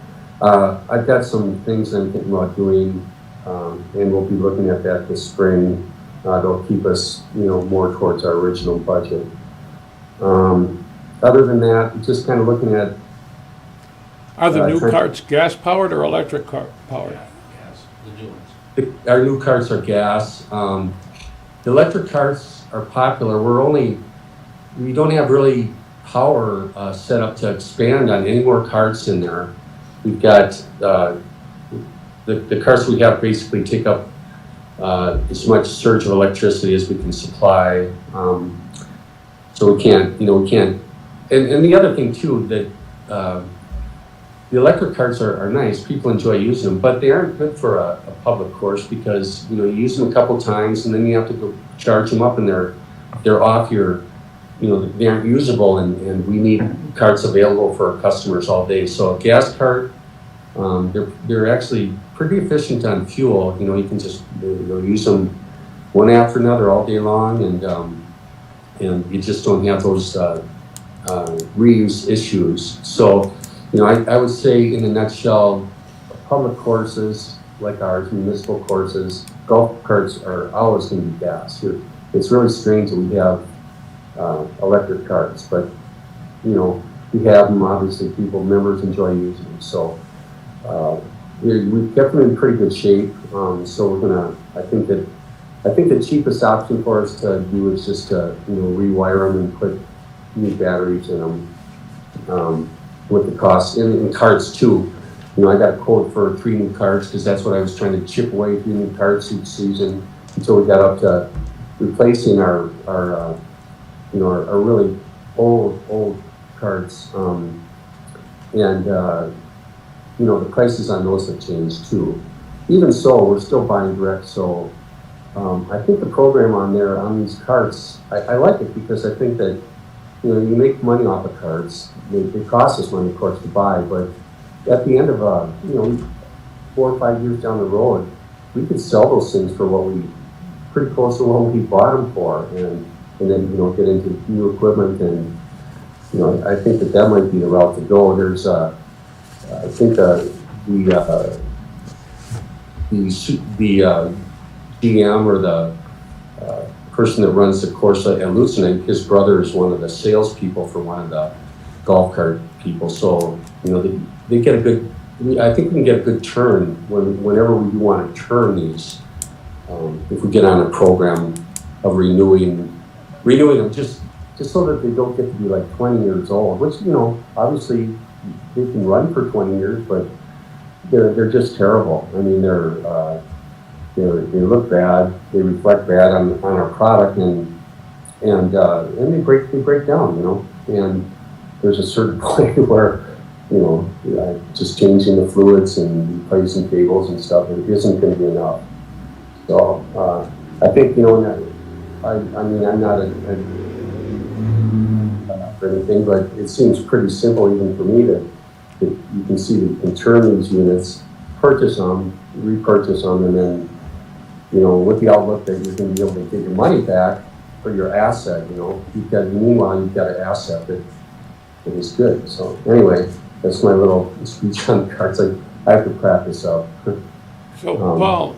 I've got some things I'm thinking about doing, and we'll be looking at that this spring. They'll keep us, you know, more towards our original budget. Other than that, just kind of looking at. Are the new carts gas-powered or electric powered? Yes, the new ones. Our new carts are gas. The electric carts are popular. We don't have really power set up to expand on any more carts in there. We've got the carts we have basically take up as much surge of electricity as we can supply. So we can't. And the other thing too, that the electric carts are nice, people enjoy using them, but they aren't good for a public course because, you use them a couple times and then you have to go charge them up and they're off your, they aren't usable and we need carts available for our customers all day. So a gas cart, they're actually pretty efficient on fuel. You can just use them one after another all day long and you just don't have those reuse issues. So, I would say in a nutshell, public courses like ours, municipal courses, golf carts are always going to be gas. It's really strange that we have electric carts, but we have them. Obviously, members enjoy using them. So we've kept them in pretty good shape. So we're gonna. I think the cheapest option for us to do is just to rewire them and put new batteries in them. With the cost in carts too. I got a quote for 3 new carts because that's what I was trying to chip away 3 new carts each season until we got up to replacing our really old carts. The prices on those have changed too. Even so, we're still buying direct. So I think the program on these carts, I like it because I think that you make money off of carts. They cost us money, of course, to buy, but at the end of 4 or 5 years down the road, we could sell those things for pretty close to what we bought them for, and then get into new equipment, and I think that might be the route to go. There's I think the GM or the person that runs the course at Lucerne, his brother is one of the salespeople for one of the golf cart people. So they get a good. I think we can get a good turn whenever we do want to turn these. If we get on a program of renewing them, just so that they don't get to be like 20 years old. Which obviously they can run for 20 years, but they're just terrible. I mean they look bad, they reflect bad on our product, and they break down, and there's a certain point where, just changing the fluids and replacing cables and stuff, it isn't going to be enough. So I think, I mean, I'm not for anything, but it seems pretty simple even for me that you can see that you can turn these units, purchase them, repurchase them, and then with the outlook that you're going to be able to get your money back for your asset, meanwhile you've got an asset that is good. So anyway, that's my little speech on cards. I have to practice up. So, Paul,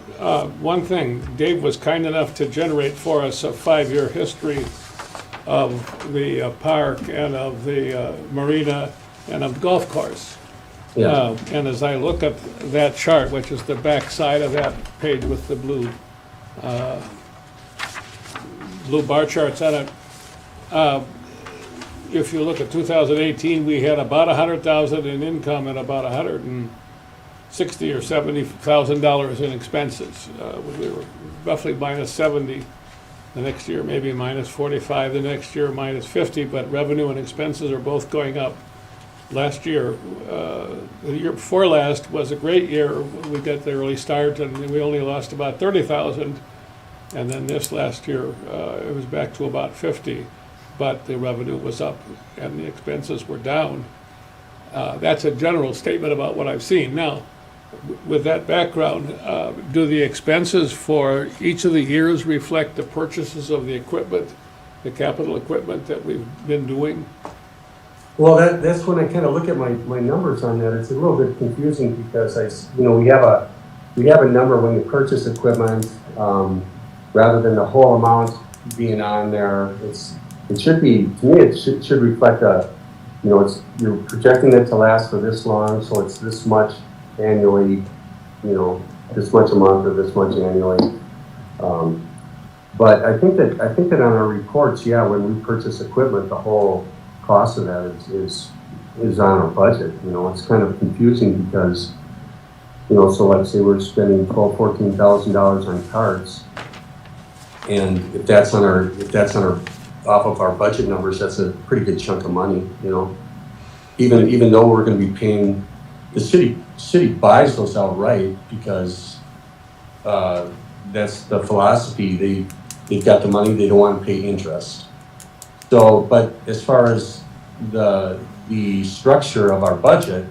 one thing, Dave was kind enough to generate for us a 5-year history of the park and of the marina and of the golf course. Yeah. And as I look at that chart, which is the back side of that page with the blue bar charts on it, if you look at 2018, we had about $100,000 in income and about $160,000 or $70,000 in expenses. We were roughly minus 70 the next year, maybe minus 45 the next year, minus 50, but revenue and expenses are both going up. Last year, the year before last was a great year. We got the early start and we only lost about 30,000. And then this last year, it was back to about 50, but the revenue was up and the expenses were down. That's a general statement about what I've seen. Now, with that background, do the expenses for each of the years reflect the purchases of the equipment, the capital equipment that we've been doing? Well, that's when I kind of look at my numbers on that. It's a little bit confusing because we have a number when you purchase equipment, rather than the whole amount being on there. It should be, to me, it should reflect you're projecting it to last for this long, so it's this much annually, this much a month or this much annually. But I think that on our reports, when we purchase equipment, the whole cost of that is on our budget. It's kind of confusing because, so let's say we're spending $12,000-$14,000 on carts, and if that's on our off of our budget numbers, that's a pretty good chunk of money. Even though we're going to be paying the city buys those outright because, that's the philosophy. They've got the money, they don't want to pay interest. So, but as far as the structure of our budget,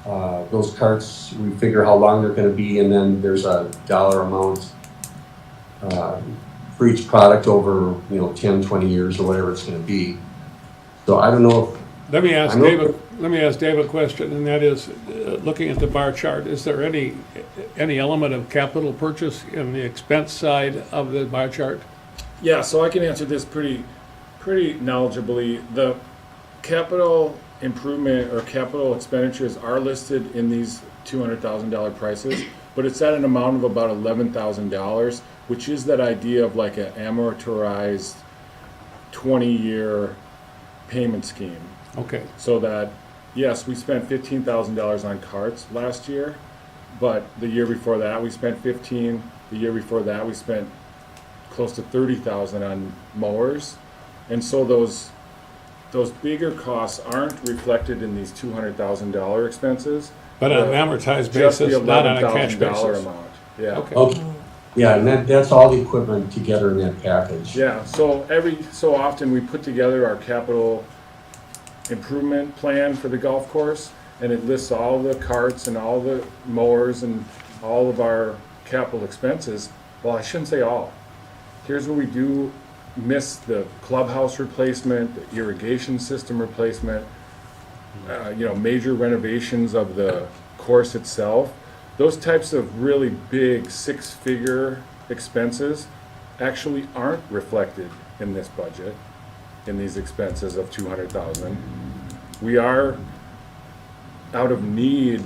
those carts, we figure how long they're gonna be, and then there's a dollar amount for each product over, 10, 20 years or whatever it's gonna be. So I don't know if, Let me ask I know- Dave a question, and that is, looking at the bar chart, is there any element of capital purchase in the expense side of the bar chart? Yeah, so I can answer this pretty knowledgeably. The capital improvement or capital expenditures are listed in these $200,000 prices, but it's at an amount of about $11,000, which is that idea of like an amortized 20-year payment scheme. Okay, So that, yes, we spent $15,000 on carts last year, but the year before that, we spent 15. The year before that, we spent close to 30,000 on mowers. And so those bigger costs aren't reflected in these $200,000 expenses. but on an amortized basis, not on a cash $11,000 basis? amount, yeah. Okay. okay, yeah, and that's all the equipment together in that package. Yeah, so every so often we put together our capital improvement plan for the golf course, and it lists all the carts and all the mowers and all of our capital expenses. Well, I shouldn't say all. Here's where we do miss: the clubhouse replacement, the irrigation system replacement, major renovations of the course itself. Those types of really big six-figure expenses actually aren't reflected in this budget, in these expenses of $200,000. We are out of need,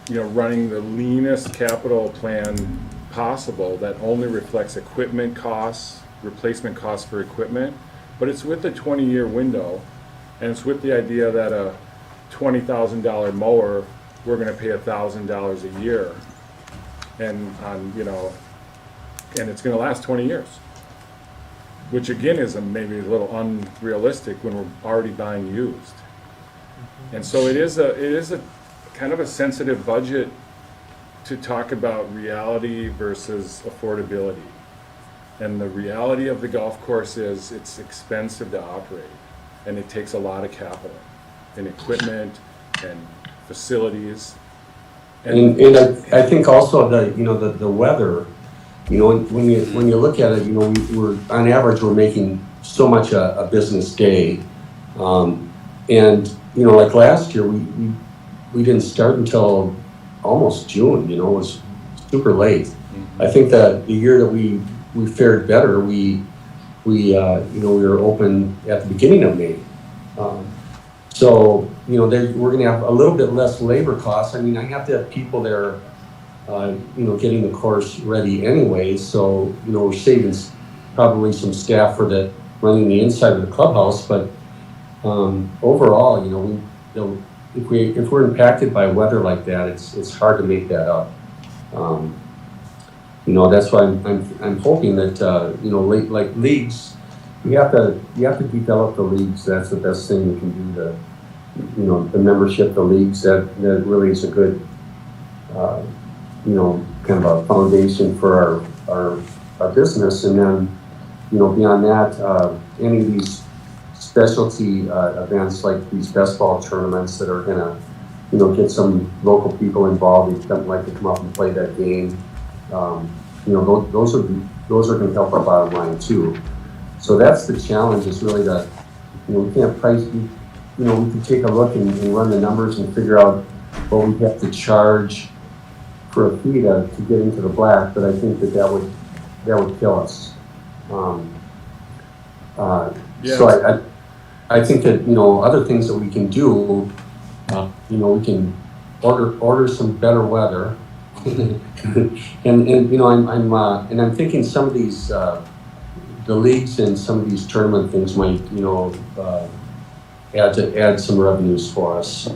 running the leanest capital plan possible that only reflects equipment costs, replacement costs for equipment, but it's with a 20-year window, and it's with the idea that a $20,000 mower, we're gonna pay $1,000 a year, and and it's gonna last 20 years. Which again is maybe a little unrealistic when we're already buying used. And so it is a kind of a sensitive budget to talk about reality versus affordability. And the reality of the golf course is it's expensive to operate, and it takes a lot of capital and equipment and facilities. And I think also the weather, when you look at it, we're on average, we're making so much a business day. And like last year, we didn't start until almost June, it was super late. I think that the year that we fared better, we were open at the beginning of May. So, we're gonna have a little bit less labor costs. I mean, I have to have people there, getting the course ready anyway. So, we're saving probably some staff for running the inside of the clubhouse. But overall, if we're impacted by weather like that, it's hard to make that up. That's why I'm hoping that like leagues, you have to develop the leagues. That's the best thing we can do. The membership, the leagues, that really is a good kind of a foundation for our business. And then beyond that, any of these specialty events like these best ball tournaments that are gonna get some local people involved, who like to come up and play that game. Those are going to help our bottom line too. So that's the challenge. Is really that we can't price. We can take a look and run the numbers and figure out what we have to charge for a fee to get into the black. But I think that would kill us. So I think that other things that we can do. We can order some better weather. and I'm thinking some of these the leagues and some of these tournament things might add some revenues for us.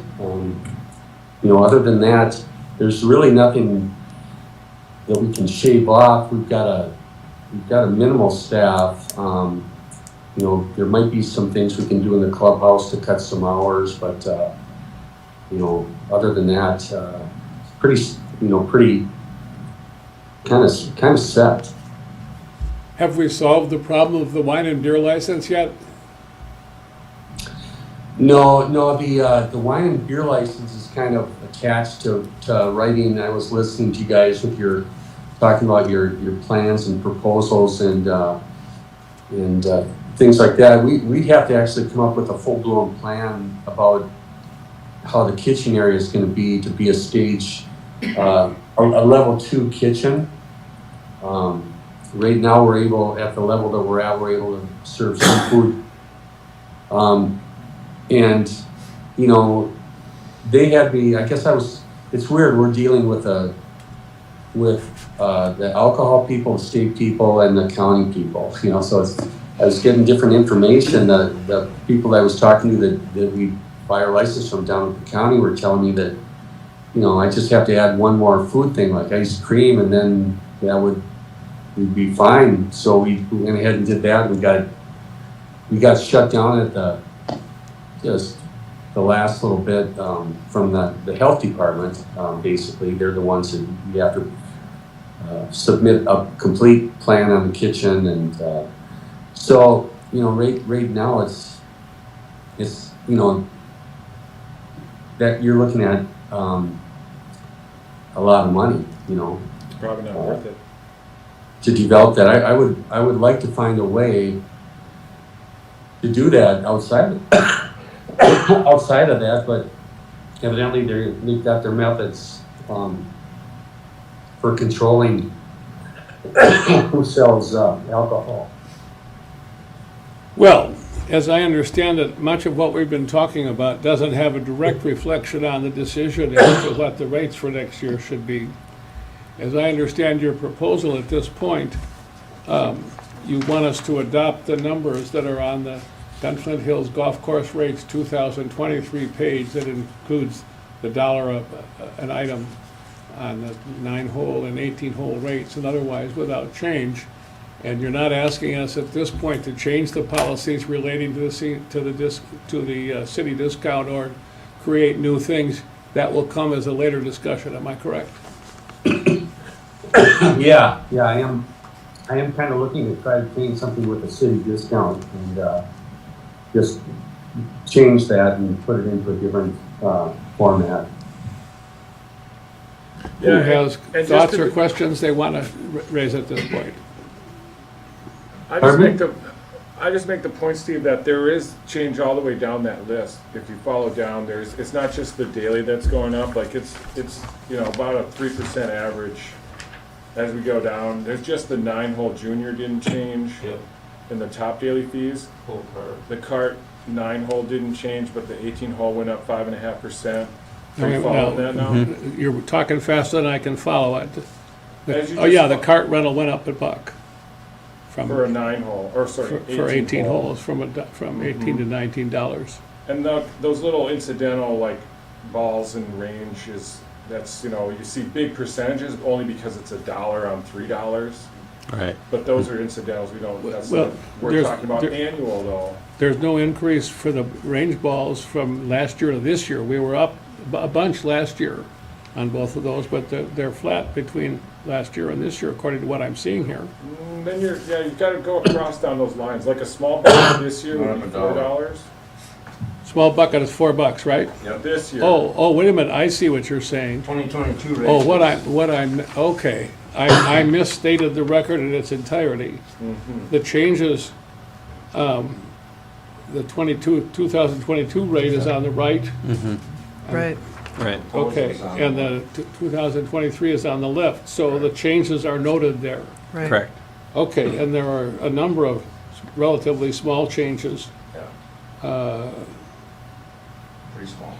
Other than that, there's really nothing that we can shave off. We've got a minimal staff. There might be some things we can do in the clubhouse to cut some hours, but other than that, pretty, pretty kind of set. Have we solved the problem of the wine and beer license yet? No, the wine and beer license is kind of attached to writing. I was listening to you guys with your, talking about your plans and proposals and things like that. We'd have to actually come up with a full-blown plan about how the kitchen area is going to be a stage, a level 2 kitchen. Right now, we're able, at the level that we're at, we're able to serve seafood. And, they had me, I guess it's weird, we're dealing with the alcohol people, the state people, and the county people, so I was getting different information. The people that I was talking to that we buy our license from down at the county were telling me that, I just have to add one more food thing, like ice cream, and then we'd be fine. So we went ahead and did that. We got shut down at just the last little bit from the health department. Basically, they're the ones that you have to submit a complete plan on the kitchen, and so right now it's that you're looking at a lot of money, It's probably not worth it. to develop that. I would like to find a way to do that outside of that, but evidently they've got their methods for controlling who sells alcohol. Well, as I understand it, much of what we've been talking about doesn't have a direct reflection on the decision as to what the rates for next year should be. As I understand your proposal at this point, you want us to adopt the numbers that are on the Dunflint Hills Golf Course Rates 2023 page that includes the dollar of an item on the 9-hole and 18-hole rates and otherwise without change. And you're not asking us at this point to change the policies relating to the city discount or create new things. That will come as a later discussion. Am I correct? Yeah, I am kind of looking to try to change something with the city discount and just change that and put it into a different format. Who has and just thoughts to or be- questions they want to raise at this point? I Pardon? just make the point, Steve, that there is change all the way down that list. If you follow down, it's not just the daily that's going up, like it's about a 3% average as we go down. There's just the 9-hole junior didn't change in the top daily fees. The cart 9-hole didn't change, but the 18-hole went up 5.5%. Are you following that now? You're talking faster than I can follow it. As you Oh, yeah, just- the cart rental went up $1 For a 9-hole, or sorry, for 18 hole. holes, from $18 to $19. And those little incidental, like, balls and range that's, you see big percentages only because it's $1 on $3. Right. But those are incidentals, Well, we're there's- talking about there- annual though. There's no increase for the range balls from last year to this year. We were up a bunch last year on both of those, but they're flat between last year and this year, according to what I'm seeing here. Then you've gotta go across down those lines, like a small bucket this year would be $4. Small bucket is $4, right? This year. Oh, wait a minute, I see what you're saying. 2022 rates. Oh, okay. I misstated the record in its entirety. The changes, the 2022 rate is on the right. Right. Right. Okay, and the 2023 is on the left, so the changes are noted there. Right. Correct. Okay, and there are a number of relatively small changes. Pretty small.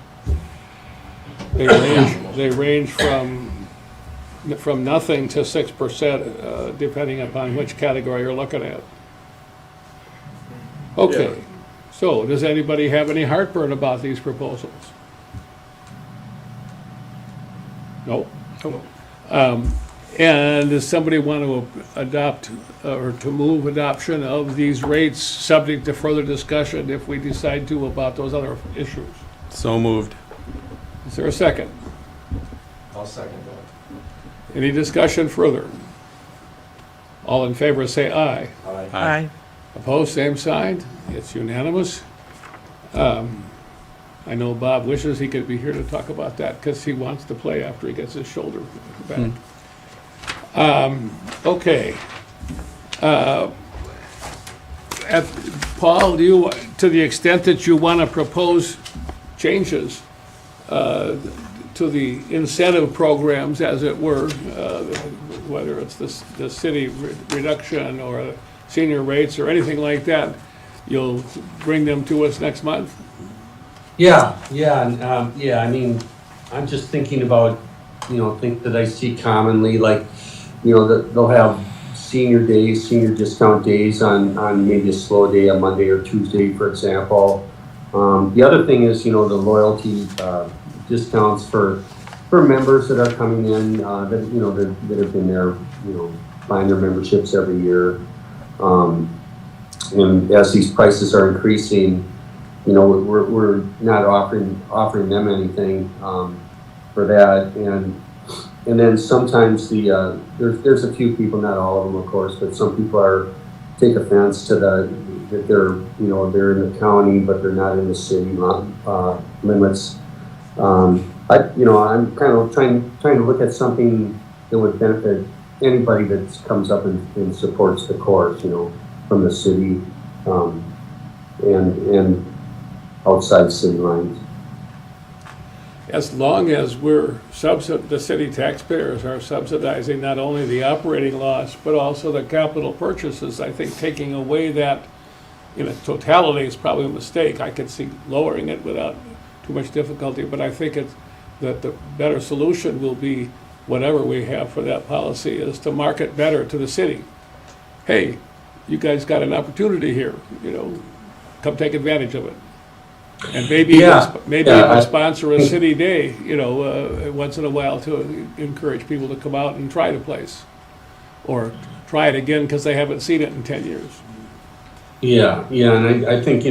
They range from nothing to 6%, depending upon which category you're looking at. Okay, so does anybody have any heartburn about these proposals? No? And does somebody want to adopt, or to move adoption of these rates, subject to further discussion if we decide to about those other issues? So moved. Is there a second? I'll second that. Any discussion further? All in favor say aye. Aye. Aye. Opposed, same sign. It's unanimous. I know Bob wishes he could be here to talk about that because he wants to play after he gets his shoulder back. Okay. Paul, to the extent that you want to propose changes to the incentive programs, as it were, whether it's the city reduction or senior rates or anything like that, you'll bring them to us next month? Yeah, I mean, I'm just thinking about, things that I see commonly, like, they'll have senior days, senior discount days on maybe a slow day, a Monday or Tuesday, for example. The other thing is, the loyalty discounts for members that are coming in, that have been there, buying their memberships every year. And as these prices are increasing, we're not offering them anything for that. And then sometimes there's a few people, not all of them, of course, but some people take offense to that they're in the county, but they're not in the city limits. I'm kind of trying to look at something that would benefit anybody that comes up and supports the course, from the city, and outside city lines. As long as the city taxpayers are subsidizing not only the operating loss, but also the capital purchases, I think taking away that in its totality is probably a mistake. I could see lowering it without too much difficulty, but I think that the better solution will be whatever we have for that policy is to market better to the city. Hey, you guys got an opportunity here, come take advantage of it. And maybe even sponsor a city day, once in a while to encourage people to come out and try the place. Or try it again because they haven't seen it in 10 years. Yeah, and I think,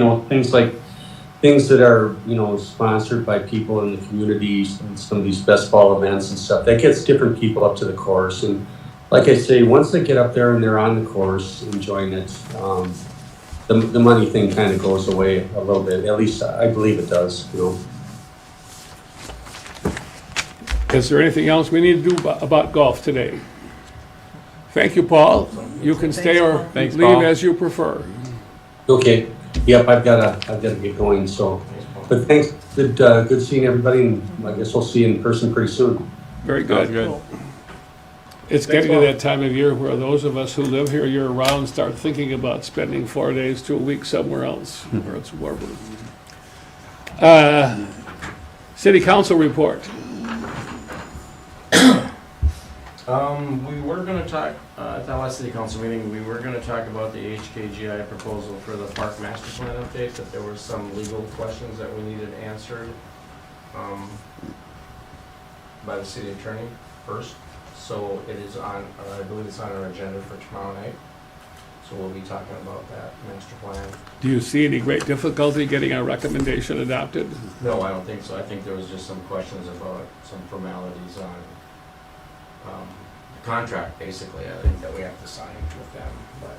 things that are, sponsored by people in the communities and some of these best ball events and stuff, that gets different people up to the course. And like I say, once they get up there and they're on the course, enjoying it, the money thing kind of goes away a little bit. At least I believe it does, Is there anything else we need to do about golf today? Thank you, Paul. You can stay or Thanks, leave Paul. as you prefer. Okay. Yep, I've gotta get going. So, but thanks. Good seeing everybody, and I guess we'll see you in person pretty soon. Very Sounds good. good. It's getting to that time of year where those of us who live here year-round start thinking about spending 4 days to a week somewhere else where it's warmer. City council report. We were gonna talk, at that last city council meeting, we were gonna talk about the HKGI proposal for the park master plan update, that there were some legal questions that we needed answered, by the city attorney first. So it is on, I believe it's on our agenda for tomorrow night. So we'll be talking about that master plan. Do you see any great difficulty getting our recommendation adopted? No, I don't think so. I think there was just some questions about some formalities on, the contract, basically, I think that we have to sign with them, but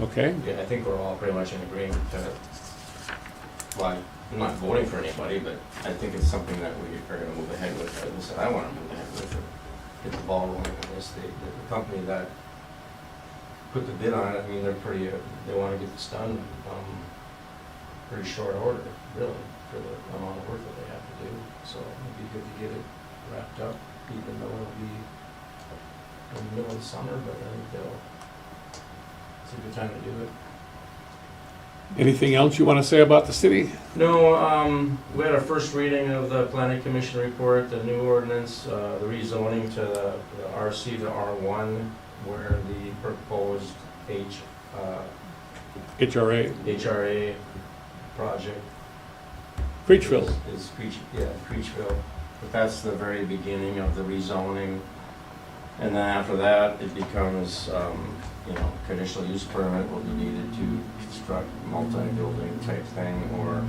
Okay, yeah, I think we're all pretty much in agreement to, well, I'm not voting for anybody, but I think it's something that we are gonna move ahead with. At least I wanna move ahead with it, get the ball rolling on this. The company that put the bid on it, I mean, they're pretty, they wanna get this done, pretty short order, really, for the amount of work that they have to do. So it'd be good to get it wrapped up, even though it'll be in the middle of the summer, but I think it's a good time to do it. anything else you want to say about the city? No, we had our first reading of the planning commission report, the new ordinance, the rezoning to the RC to R1, where the proposed HRA, HRA project Preachville. is Preachville. But that's the very beginning of the rezoning. And then after that, it becomes, conditional use permit will be needed to construct multi-building type thing, or,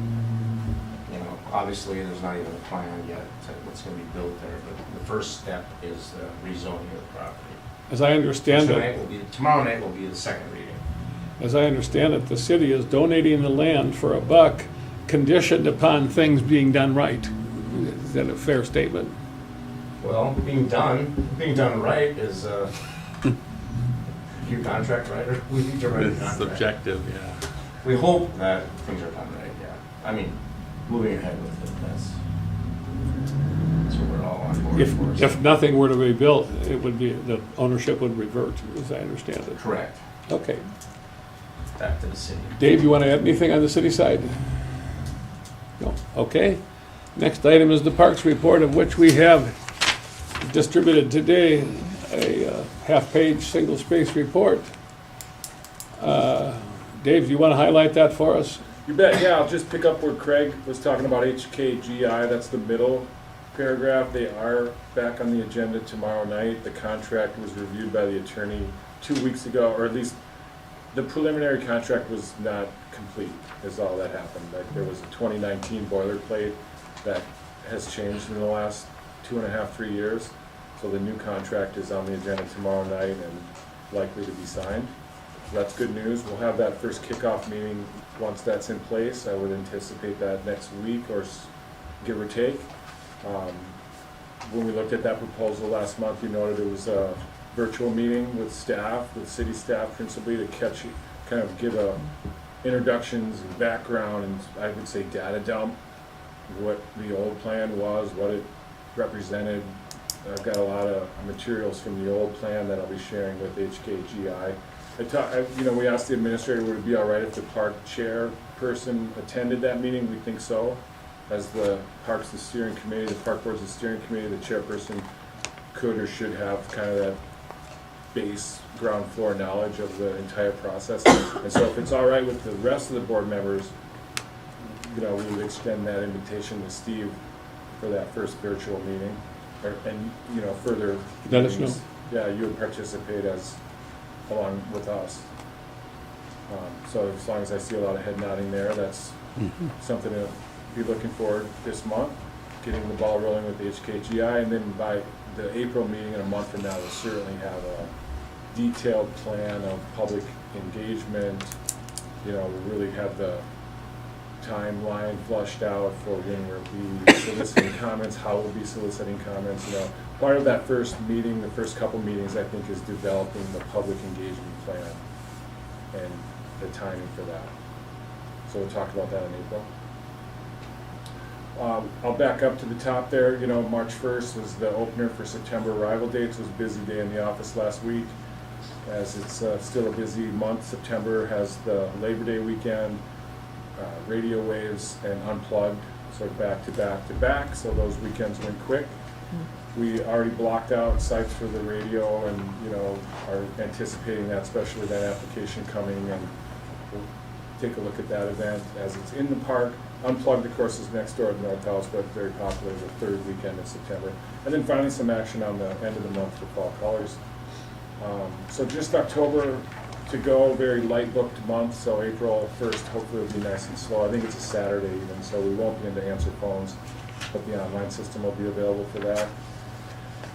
obviously, there's not even a plan yet to what's gonna be built there, but the first step is the rezoning of the property. As I understand it, Tomorrow night will be the second reading. as I understand it, the city is donating the land for $1, conditioned upon things being done right. Is that a fair statement? Well, being done right is, your contract writer, we need to write a It's contract. subjective, yeah. We hope that things are done right, yeah. I mean, moving ahead with it, that's what we're all on board for. If nothing were to be built, it would be, the ownership would revert, as I understand it. Correct, Okay. back to the city. Dave, you want to add anything on the city side? No, okay. Next item is the Parks Report, of which we have distributed today a half-page, single-space report. Dave, do you want to highlight that for us? You bet, yeah, I'll just pick up where Craig was talking about HKGI, that's the middle paragraph. They are back on the agenda tomorrow night. The contract was reviewed by the attorney 2 weeks ago, or at least the preliminary contract was not complete, is all that happened. Like, there was a 2019 boilerplate that has changed in the last 2.5, 3 years. So the new contract is on the agenda tomorrow night and likely to be signed. That's good news. We'll have that first kickoff meeting once that's in place. I would anticipate that next week or give or take. When we looked at that proposal last month, you noted it was a virtual meeting with staff, with city staff principally, to kind of give introductions and background and I would say data dump, what the old plan was, what it represented. I've got a lot of materials from the old plan that I'll be sharing with HKGI. We asked the administrator, would it be all right if the park chairperson attended that meeting? We think so. As the parks, the steering committee, the park board's the steering committee, the chairperson could or should have kind of that base ground floor knowledge of the entire process. And so if it's all right with the rest of the board members, we would extend that invitation to Steve for that first virtual meeting. And further. Let us know. Yeah, you would participate along with us. So as long as I see a lot of head nodding there, that's something to be looking forward this month, getting the ball rolling with the HKGI, and then by the April meeting in a month from now, we'll certainly have a detailed plan of public engagement. We'll really have the timeline flushed out for when we'll be soliciting comments, how we'll be soliciting comments. Part of that first meeting, the first couple meetings, I think, is developing the public engagement plan and the timing for that. So we'll talk about that in April. I'll back up to the top there. March 1st was the opener for September arrival dates. It was a busy day in the office last week, as it's still a busy month. September has the Labor Day weekend, radio waves, and unplugged, so back to back to back. So those weekends went quick. We already blocked out sites for the radio, and are anticipating that, especially with that application coming, and we'll take a look at that event as it's in the park. Unplugged, of course, is next door at North House, but very popular the third weekend of September. And then finally some action on the end of the month for Fall Colors. So just October to go, very light booked month, so April 1st hopefully will be nice and slow. I think it's a Saturday even, so we won't be able to answer phones, but the online system will be available for that.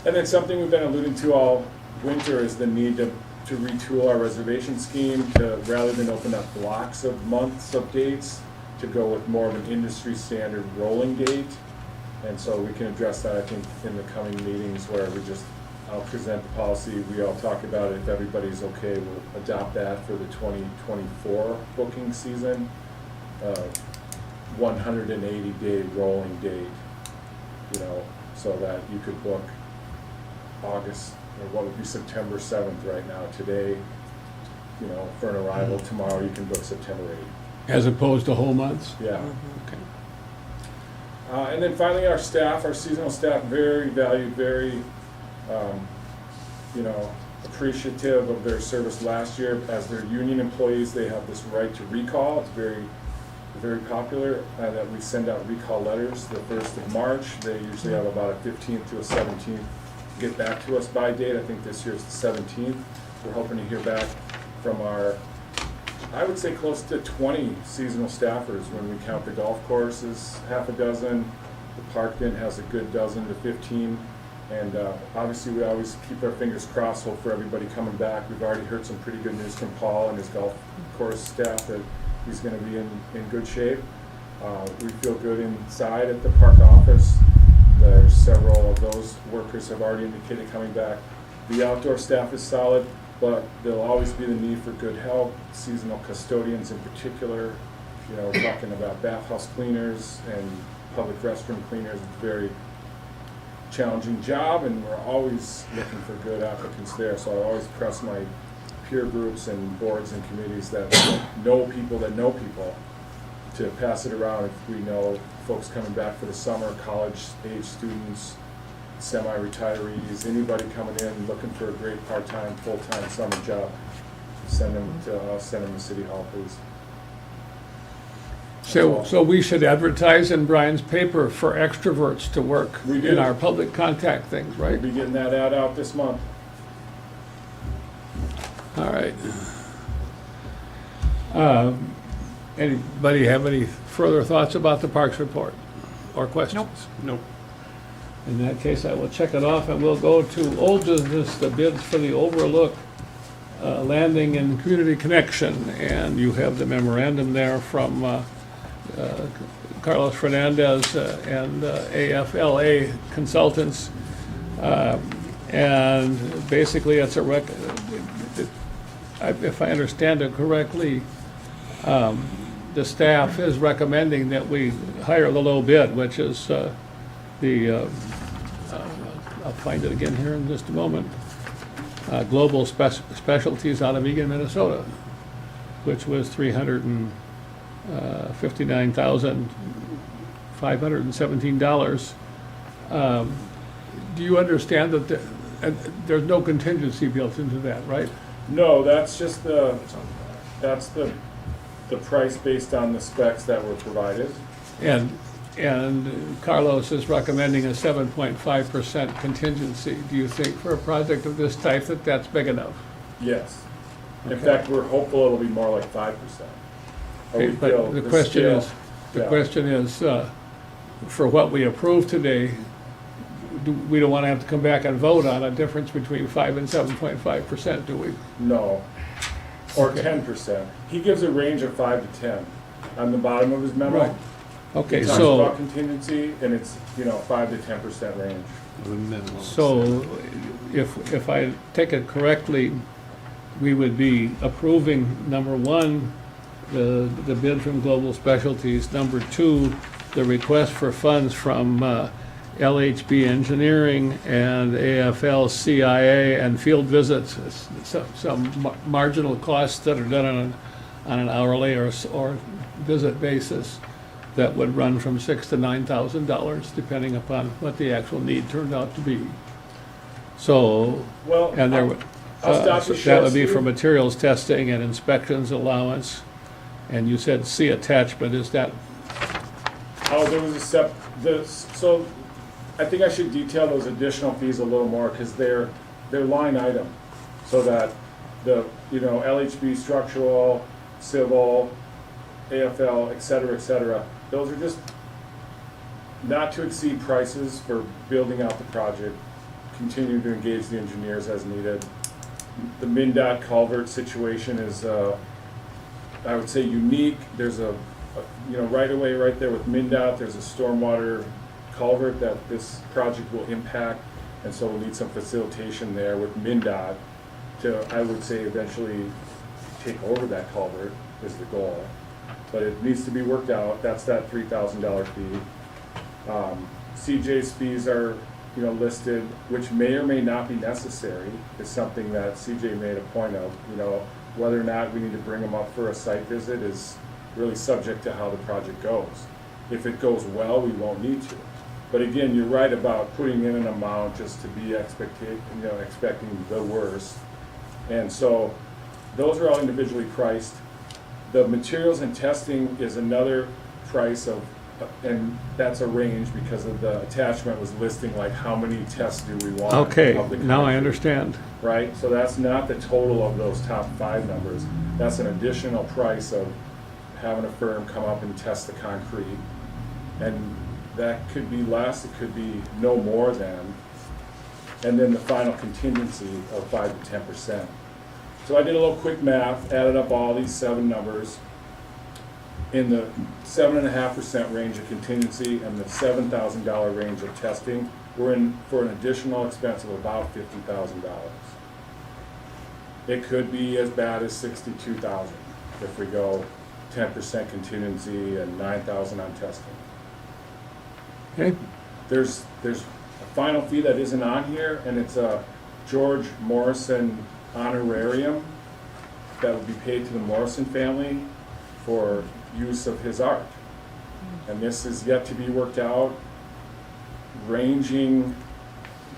And then something we've been alluding to all winter is the need to retool our reservation scheme to, rather than open up blocks of months of dates, to go with more of an industry standard rolling date. And so we can address that, I think, in the coming meetings where I'll present the policy, we all talk about it. If everybody's okay, we'll adopt that for the 2024 booking season. 180-day rolling date, so that you could book August, or what would be September 7th right now, today, for an arrival. Tomorrow you can book September 8th. As opposed to whole months? Yeah. Okay. And then finally, our staff, our seasonal staff, very valued, very, appreciative of their service last year. As their union employees, they have this right to recall. It's very, very popular that we send out recall letters the 1st of March. They usually have about a 15th to a 17th get back to us by date. I think this year's the 17th. We're hoping to hear back from our I would say close to 20 seasonal staffers when we count the golf course as half a dozen. The park then has a good dozen to 15. And obviously, we always keep our fingers crossed, hope for everybody coming back. We've already heard some pretty good news from Paul and his golf course staff that he's going to be in good shape. We feel good inside at the park office. There's several of those workers have already indicated coming back. The outdoor staff is solid, but there'll always be the need for good help, seasonal custodians in particular. You know, we're talking about bathhouse cleaners and public restroom cleaners. It's a very challenging job, and we're always looking for good applicants there. So I always press my peer groups and boards and committees that know people to pass it around if we know folks coming back for the summer, college-age students, semi-retirees, anybody coming in looking for a great part-time, full-time summer job. Send them to City Hall, please. So we should advertise in Brian's paper for extroverts to work We do. in our public contact things, We'll right? be getting that ad out this month. All right. Anybody have any further thoughts about the Parks report or questions? Nope. In that case, I will check it off, and we'll go to old business, the bids for the Overlook Landing and Community Connection. And you have the memorandum there from Carlos Fernandez and AFLA Consultants. And basically, it's a if I understand it correctly, the staff is recommending that we hire the low bid, which is I'll find it again here in just a moment, Global Specialties out of Eagan, Minnesota, which was $359,517. Do you understand that there's no contingency built into that, right? No, that's just the price based on the specs that were provided. And Carlos is recommending a 7.5% contingency. Do you think for a project of this type that that's big enough? Yes. In Okay. fact, we're hopeful it'll be more like 5%. Okay, but the question is, for what we approve today, we don't want to have to come back and vote on a difference between 5 and 7.5%, do we? No, or Okay. 10%. He gives a range of 5 to 10 on the bottom of his memo. Right. Okay, He talks about so, contingency, and it's, 5 to 10% range. so if I take it correctly, we would be approving, number one, the bid from Global Specialties, number two, the request for funds from LHB Engineering and AFL-CIA and field visits, some marginal costs that are done on an hourly or visit basis that would run from $6,000 to $9,000, depending upon what the actual need turned out to be. So, Well, and there would, I'll stop so you that short, would be for Steve. materials testing and inspections allowance. And you said C attachment, is that, Oh, there was so I think I should detail those additional fees a little more, because they're line item. So that the, LHB structural, civil, AFL, et cetera, those are just not to exceed prices for building out the project, continue to engage the engineers as needed. The MnDOT culvert situation is, I would say, unique. There's a right away right there with MnDOT, there's a stormwater culvert that this project will impact, and so we'll need some facilitation there with MnDOT to, I would say, eventually take over that culvert is the goal. But it needs to be worked out. That's that $3,000 fee. CJ's fees are, listed, which may or may not be necessary, is something that CJ made a point of. Whether or not we need to bring them up for a site visit is really subject to how the project goes. If it goes well, we won't need to. But again, you're right about putting in an amount just to be expecting the worst. And so those are all individually priced. The materials and testing is another price of and that's a range because of the attachment was listing like how many tests do we want. Okay, of the now I country, understand. Right, so that's not the total of those top 5 numbers. That's an additional price of having a firm come up and test the concrete. And that could be less, it could be no more than, and then the final contingency of 5 to 10%. So I did a little quick math, added up all these 7 numbers. In the 7.5% range of contingency and the $7,000 range of testing, we're in for an additional expense of about $50,000. It could be as bad as $62,000 if we go 10% contingency and $9,000 on testing. Okay, There's a final fee that isn't on here, and it's a George Morrison honorarium that would be paid to the Morrison family for use of his art. And this is yet to be worked out, ranging,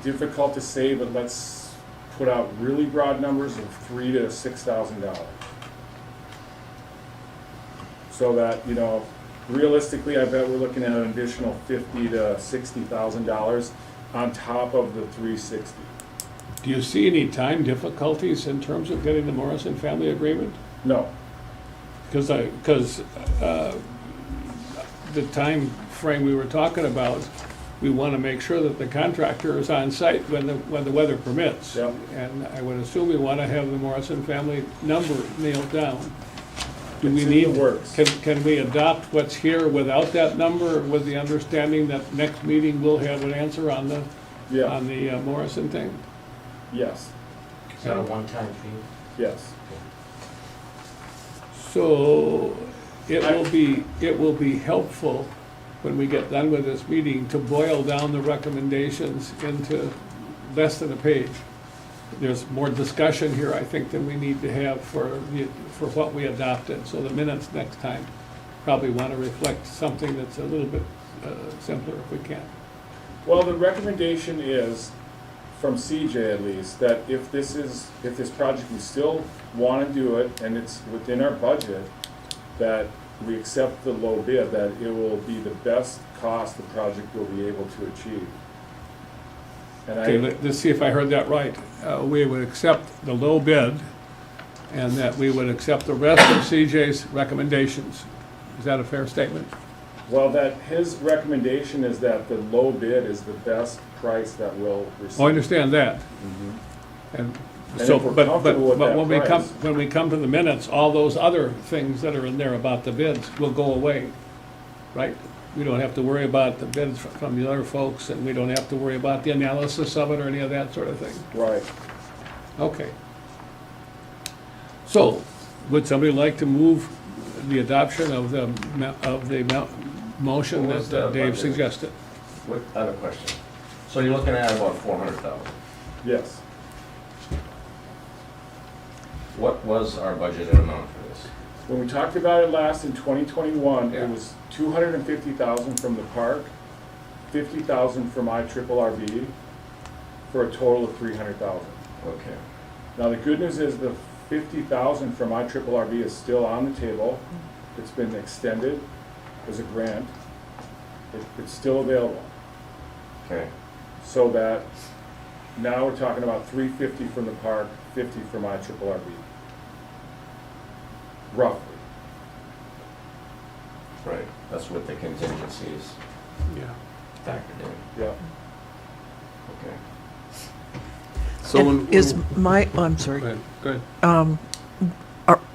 difficult to say, but let's put out really broad numbers of $3,000 to $6,000. So that, you know, realistically, I bet we're looking at an additional $50,000 to $60,000 on top of the $360,000. do you see any time difficulties in terms of getting the Morrison family agreement? No, Because the time frame we were talking about, we want to make sure that the contractor is on site when the weather permits. Yep. And I would assume we want to have the Morrison family number nailed down. Do we It's in the need, works. can we adopt what's here without that number, with the understanding that next meeting we'll have an answer on the yeah, Morrison thing? yes, Is that a one-time fee? yes. So it will be helpful when we get done with this meeting to boil down the recommendations into less than a page. There's more discussion here, I think, than we need to have for what we adopted. So the minutes next time probably want to reflect something that's a little bit simpler if we can. Well, the recommendation is, from CJ at least, that if this project, we still want to do it and it's within our budget, that we accept the low bid, that it will be the best cost the project will be able to achieve. And Okay, let's see if I heard that right. We would accept the low bid and that we would accept the rest of CJ's recommendations. Is that a fair statement? well, that his recommendation is that the low bid is the best price that we'll receive. Oh, I understand that. Mhm. And And so, if we're but comfortable with that when we come to the minutes, all those other things that are in there about the bids will go away, right? We don't have to worry about the bids from the other folks, and we don't have to worry about the analysis of it or any of that sort of thing. Right. Okay. So, would somebody like to move the adoption of the motion What was that the Dave budget? suggested? What, I have a question. So you're looking at about 400,000. Yes. What was our budgeted amount for this? When we talked about it last in 2021, Yeah. it was 250,000 from the park, 50,000 from IRRB, for a total of 300,000. Okay. Now, the good news is the 50,000 from IRRB is still on the table. It's been extended as a grant. It's still available. Okay. So that now we're talking about 350 from the park, 50 from IRRB. Roughly. Right. That's what the contingency is Yeah. factored in. Yeah. Okay. So And is my, oh, I'm Go sorry. ahead, go ahead.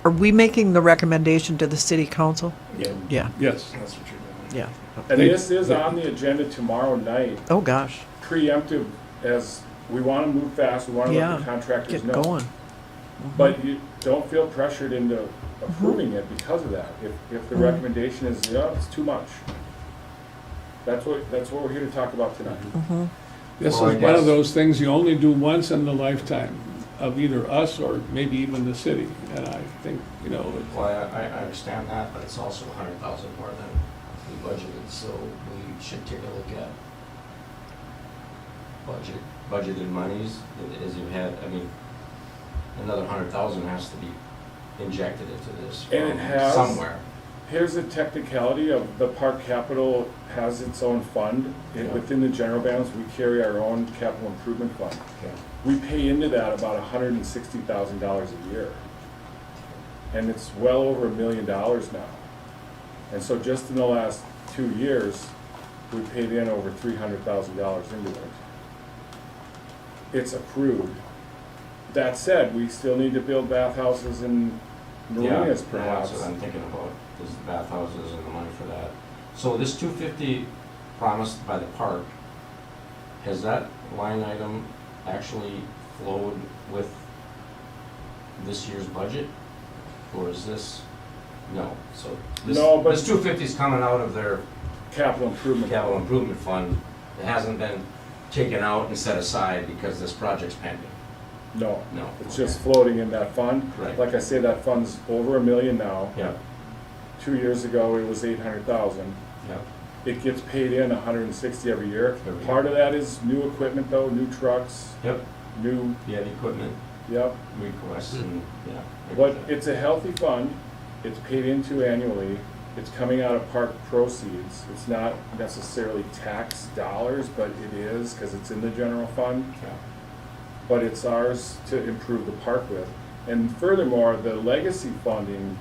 Are we making the recommendation to the city council? Yeah. Yeah, Yes. That's what you're doing. yeah. And They- this is on the agenda tomorrow night, Oh, gosh, preemptive, as we want to move fast, we want to let yeah. the contractors Get know. going. But you don't feel pressured into approving it because of that. If the Mhm. recommendation is, yeah, it's too much. That's what we're here to talk about tonight. Mhm. This is Well, I one of guess- those things you only do once in the lifetime of either us or maybe even the city. And I think, you know, Well, I understand that, but it's also 100,000 more than we budgeted, so we should take a look at budgeted monies, as you had, I mean, another 100,000 has to be injected into this And it from has. somewhere. Here's the technicality of the park capital has its own fund. Within the general balance, we carry our own capital improvement fund. We pay into that about $160,000 a year. And it's well over $1 million now. And so just in the last 2 years, we paid in over $300,000 into it. It's accrued. That said, we still need to build bathhouses and marinas perhaps. That's what I'm thinking about, is the bathhouses and the money for that. So this 250 promised by the park, has that line item actually flowed with this year's budget? Or is this, no, so this, No, but- this 250 is coming out of their Capital improvement. capital improvement fund. It hasn't been taken out and set aside because this project's pending. No. No. It's just floating in that fund. Right. Like I say, that fund's over $1 million now. Yeah, 2 years ago, it was 800,000. yeah. It gets paid in 160 every year. Every Part of that is new equipment though, new trucks, Yep, new, yeah, the equipment yep. requests and, yeah. But everything. it's a healthy fund. It's paid into annually. It's coming out of park proceeds. It's not necessarily tax dollars, but it is because it's in the general fund. Yeah. But it's ours to improve the park with. And furthermore, the legacy funding,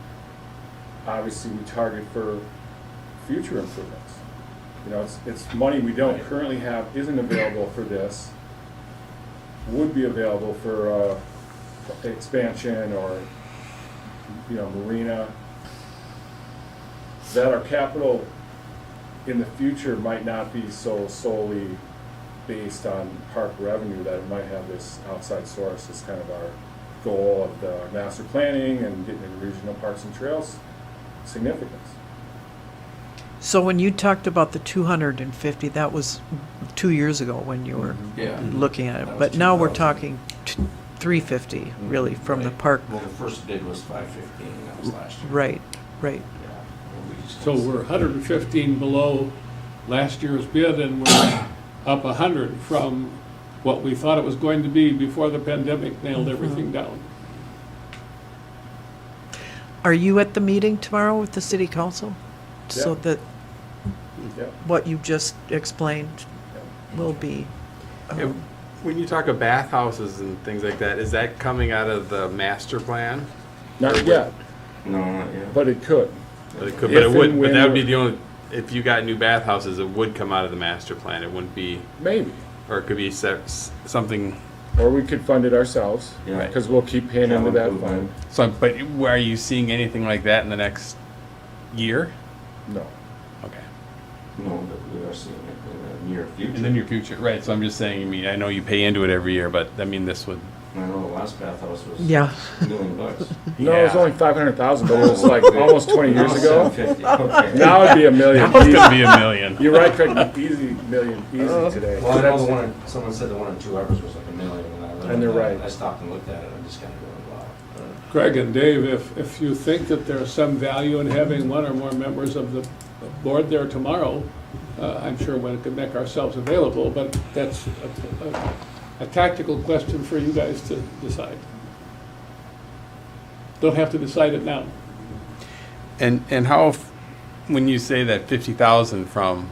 obviously we target for future improvements. You know, it's money we don't Right. currently have, isn't available for this, would be available for expansion or, you know, marina. That our capital in the future might not be so solely based on park revenue, that it might have this outside source as kind of our goal of the master planning and getting into regional parks and trails significance. So when you talked about the 250, that was 2 years ago when you were Yeah. looking at That it. was But now we're 2000. talking 350, really, from the Right. park. Well, the first bid was 515, and that was last year. Right, right. Yeah. And we just- So we're 115 below last year's bid, and we're up 100 from what we thought it was going to be before the pandemic nailed everything down. Are you at the meeting tomorrow with the city council? So Yeah. that Yep. what you just explained will be, And when you talk of bathhouses and things like that, is that coming out of the master plan? Not yet, No, not yet. but it could. But it could, If but it would, and but when that would be we're- the only, if you got new bathhouses, it would come out of the master plan. It wouldn't be, Maybe. or it could be something, Or we could fund it ourselves, Yeah. because we'll keep paying into that fund. so, but are you seeing anything like that in the next year? No. Okay. No, but we are seeing it in the near future. In the near future, right, so I'm just saying, I mean, I know you pay into it every year, but I mean, this would. I know the last bathhouse was yeah. $1 million. No, it was Yeah. only 500,000, but it was like almost 20 years Now ago. it's 750, okay. Now it'd be $1 million. Now it's gonna be $1 million. You're right, Craig, easy, million, easy today. Well, I know That's- the one, someone said the one in 2 Evers was like $1 million, and I read And they're that. right. I stopped and looked at it, I'm just kind of going, wow. Greg and Dave, if you think that there's some value in having one or more members of the board there tomorrow, I'm sure we could make ourselves available, but that's a tactical question for you guys to decide. Don't have to decide it now. And how, when you say that 50,000 from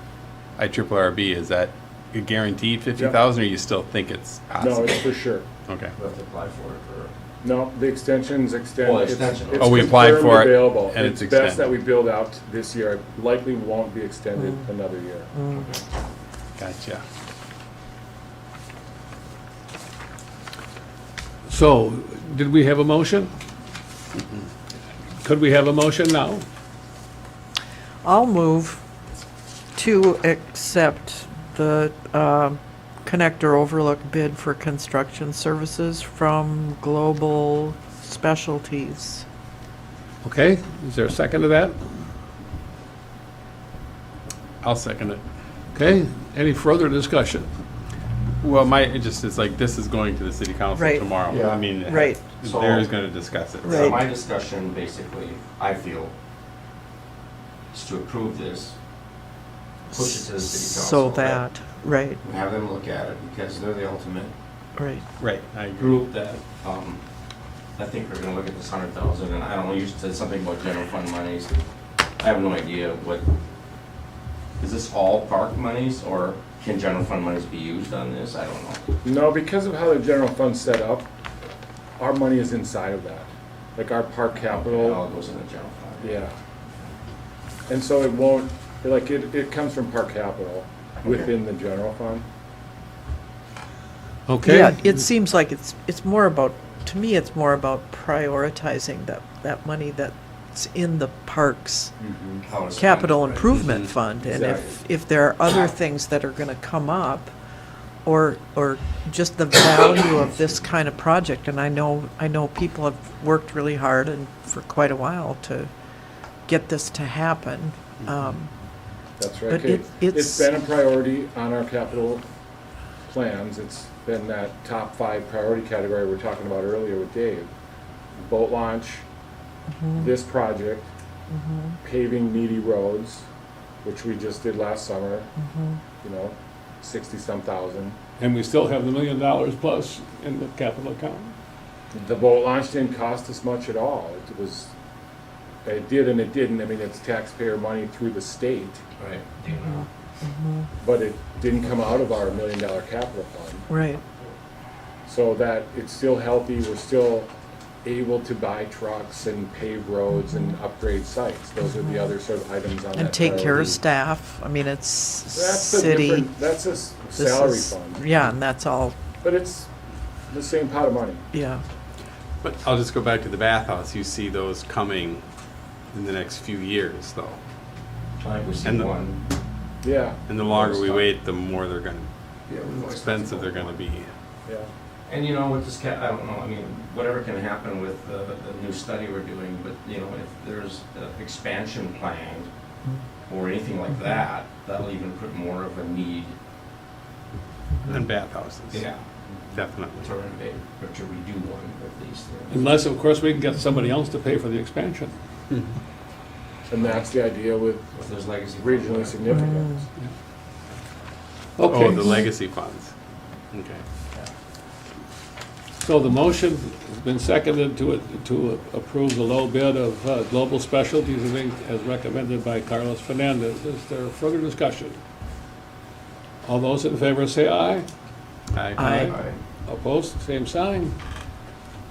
IRRB, is that a guaranteed 50,000, or you still think it's No, possible? it's for sure. Okay. We have to apply for it for, No, the extension's extend. Oh, it's- extension. it's Oh, we applied confirmed for it, available. and it's best extended. that we build out this year. Likely won't be extended another year. Gotcha. So, did we have a motion? Could we have a motion now? I'll move to accept the connector overlook bid for construction services from Global Specialties. Okay, is there a second to that? I'll second it. Okay, any further discussion? Well, it just is like, this is going to the city council Right. tomorrow. Yeah. I mean, Right. they're going to discuss it. Right. so my discussion, basically, I feel, is to approve this, push it to the city council. So that, right, Have them look at it, because they're the ultimate right. Right, I agree. group that, I think we're gonna look at this 100,000, and I don't know, you said something about general fund monies. I have no idea what, is this all park monies, or can general fund monies be used on this? I don't know. No, because of how the general fund's set up, our money is inside of that. Like our park It all capital, goes in the general fund. yeah. And so it won't, like, it comes from park capital within the general fund. Okay? Yeah, it seems like it's more about, to me, it's more about prioritizing that money that's in the parks How it's capital spent, right? improvement fund. And if there are other things that are gonna come up, or just the value of this kind of project, and I know people have worked really hard and for quite a while to get this to happen. That's right. But Okay. it's- It's been a priority on our capital plans. It's been that top 5 priority category we were talking about earlier with Dave. Boat launch, this project, paving needy roads, which we just did last summer, 60-some thousand. And we still have the $1 million plus in the capital account. The boat launch didn't cost us much at all. It did and it didn't. I mean, it's taxpayer money through the state, Right. but it didn't come out of our $1 million capital fund. Right, So that it's still healthy, we're still able to buy trucks and pave roads and upgrade sites. Those are the other sort of items on that. and take care of priority. staff. I mean, it's That's a city. different, that's a This salary is- fund, Yeah, and that's all, but it's the same pot of money. yeah. But I'll just go back to the bathhouse. You see those coming in the next few years, though. I think we see And the- one. Yeah, And the longer we wait, the more they're gonna, Yeah, we've always expensive they're gonna be. yeah. And with this I don't know, I mean, whatever can happen with the new study we're doing, but, if there's an expansion planned or anything like that, that'll even put more of a need, And bathhouses. Definitely. to renovate, or to redo one at least. Unless, of course, we can get somebody else to pay for the expansion. And that's the idea with If there's legacy. regionally significant. Okay. Oh, the legacy funds. Okay. So the motion has been seconded to approve the low bid of Global Specialties Inc. as recommended by Carlos Fernandez. Is there further discussion? All those in favor say aye. Aye. Opposed, same sign.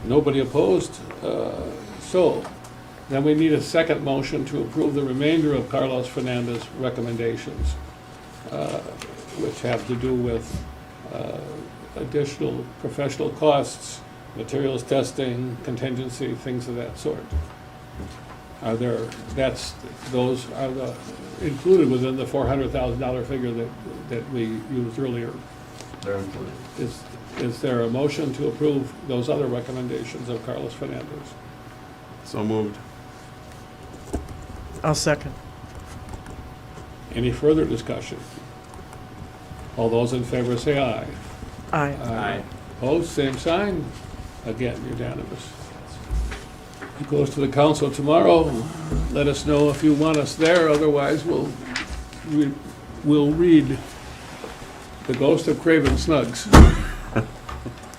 Nobody opposed. So then we need a second motion to approve the remainder of Carlos Fernandez's recommendations, which have to do with additional professional costs, materials testing, contingency, things of that sort. Are there, those are included within the $400,000 figure that we used earlier. They're included. Is there a motion to approve those other recommendations of Carlos Fernandez? So moved. I'll second. Any further discussion? All those in favor say aye. Aye. Aye. Opposed, same sign. Again, unanimous. It goes to the council tomorrow. Let us know if you want us there, otherwise we'll read The Ghost of Craven Snugs.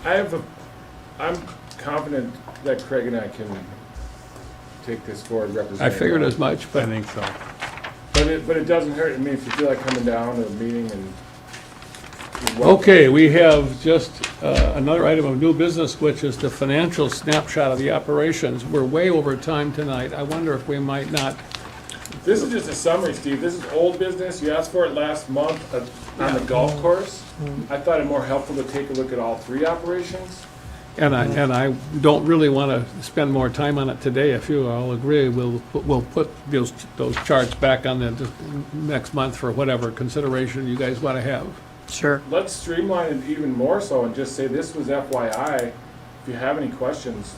I'm confident that Craig and I can take this forward I representing. figured as much, I but think so. But it doesn't hurt, I mean, if you feel like coming down to a meeting and. okay, we have just another item of new business, which is the financial snapshot of the operations. We're way over time tonight. I wonder if we might not. This is just a summary, Steve. This is old business. You asked for it last month on the golf course. I thought it more helpful to take a look at all 3 operations. And I don't really want to spend more time on it today. If you all agree, we'll put those charts back on the next month for whatever consideration you guys want to have. Sure. Let's streamline it even more so and just say this was FYI. If you have any questions,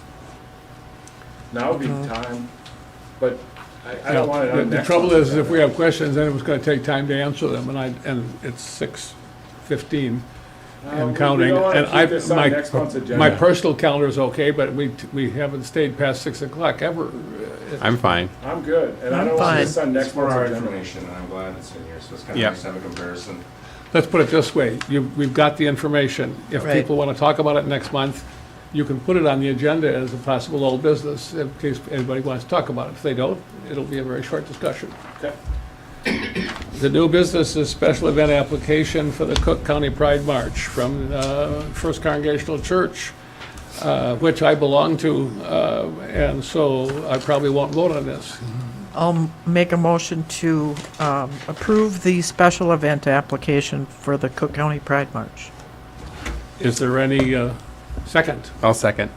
now would be the time. But I don't want it on The next trouble month's is, if we agenda. have questions, then it was going to take time to answer them, and it's 6:15 We and counting. don't wanna And keep this on next month's agenda. my personal calendar is okay, but we haven't stayed past 6 o'clock ever. I'm fine. I'm good, and I I'm don't want fine. this on It's next for month's our agenda. information, and I'm glad it's in here, so it's kind Yeah. of nice to have a comparison. Let's put it this way, we've got the information. If Right. people want to talk about it next month, you can put it on the agenda as a possible old business in case anybody wants to talk about it. If they don't, it'll be a very short discussion. Okay. The new business is special event application for the Cook County Pride March from First Congregational Church, which I belong to, and so I probably won't vote on this. I'll make a motion to approve the special event application for the Cook County Pride March. Is there any second? I'll second.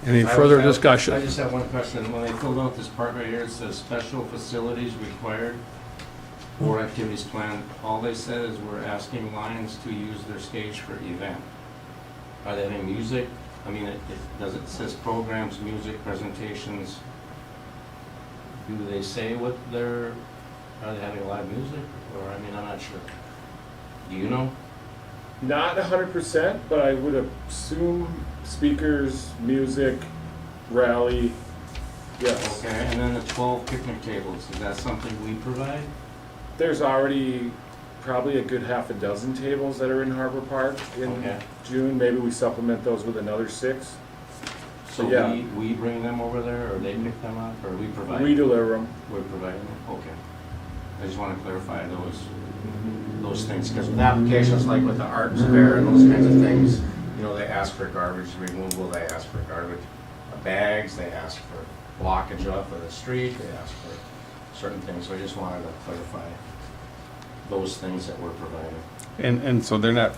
Any I further just have- discussion? I just have one question. When they filled out this part right here, it says special facilities required or activities planned. All they said is we're asking Lions to use their stage for event. Are they having music? I mean, it says programs, music, presentations. Do they say what are they having live music? Or, I mean, I'm not sure. Do you know? Not 100%, but I would assume speakers, music, rally, yes. Okay, and then the 12 picnic tables, is that something we provide? There's already probably a good half a dozen tables that are in Harbor Park in Okay. June. Maybe we supplement those with another 6. So Yeah. we bring them over there, or they pick them up, or we provide? We deliver them. We're providing them, okay. I just want to clarify those things, because with applications like with the arts fair and those kinds of things, you know, they ask for garbage removal, they ask for garbage bags, they ask for blockage off of the street, they ask for certain things, so I just wanted to clarify those things that we're providing. And so they're not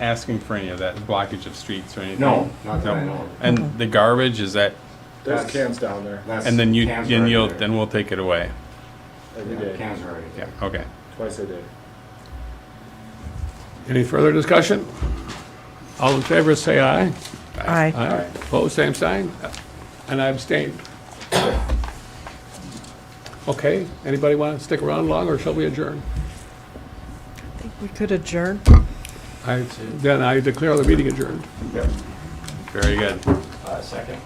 asking for any of that blockage of streets or anything? No, not that I know of. And the garbage, is that, There's That's- cans down there That's- and then cans are already there. then we'll take it away? every Yeah, day, cans are already Yeah, there. okay. twice a day. Any further discussion? All in favor, say aye. Aye. Aye. Opposed, same sign. And I abstain. Okay, anybody want to stick around long, or shall we adjourn? I think we could adjourn. Then I declare the meeting adjourned. Very good. Second.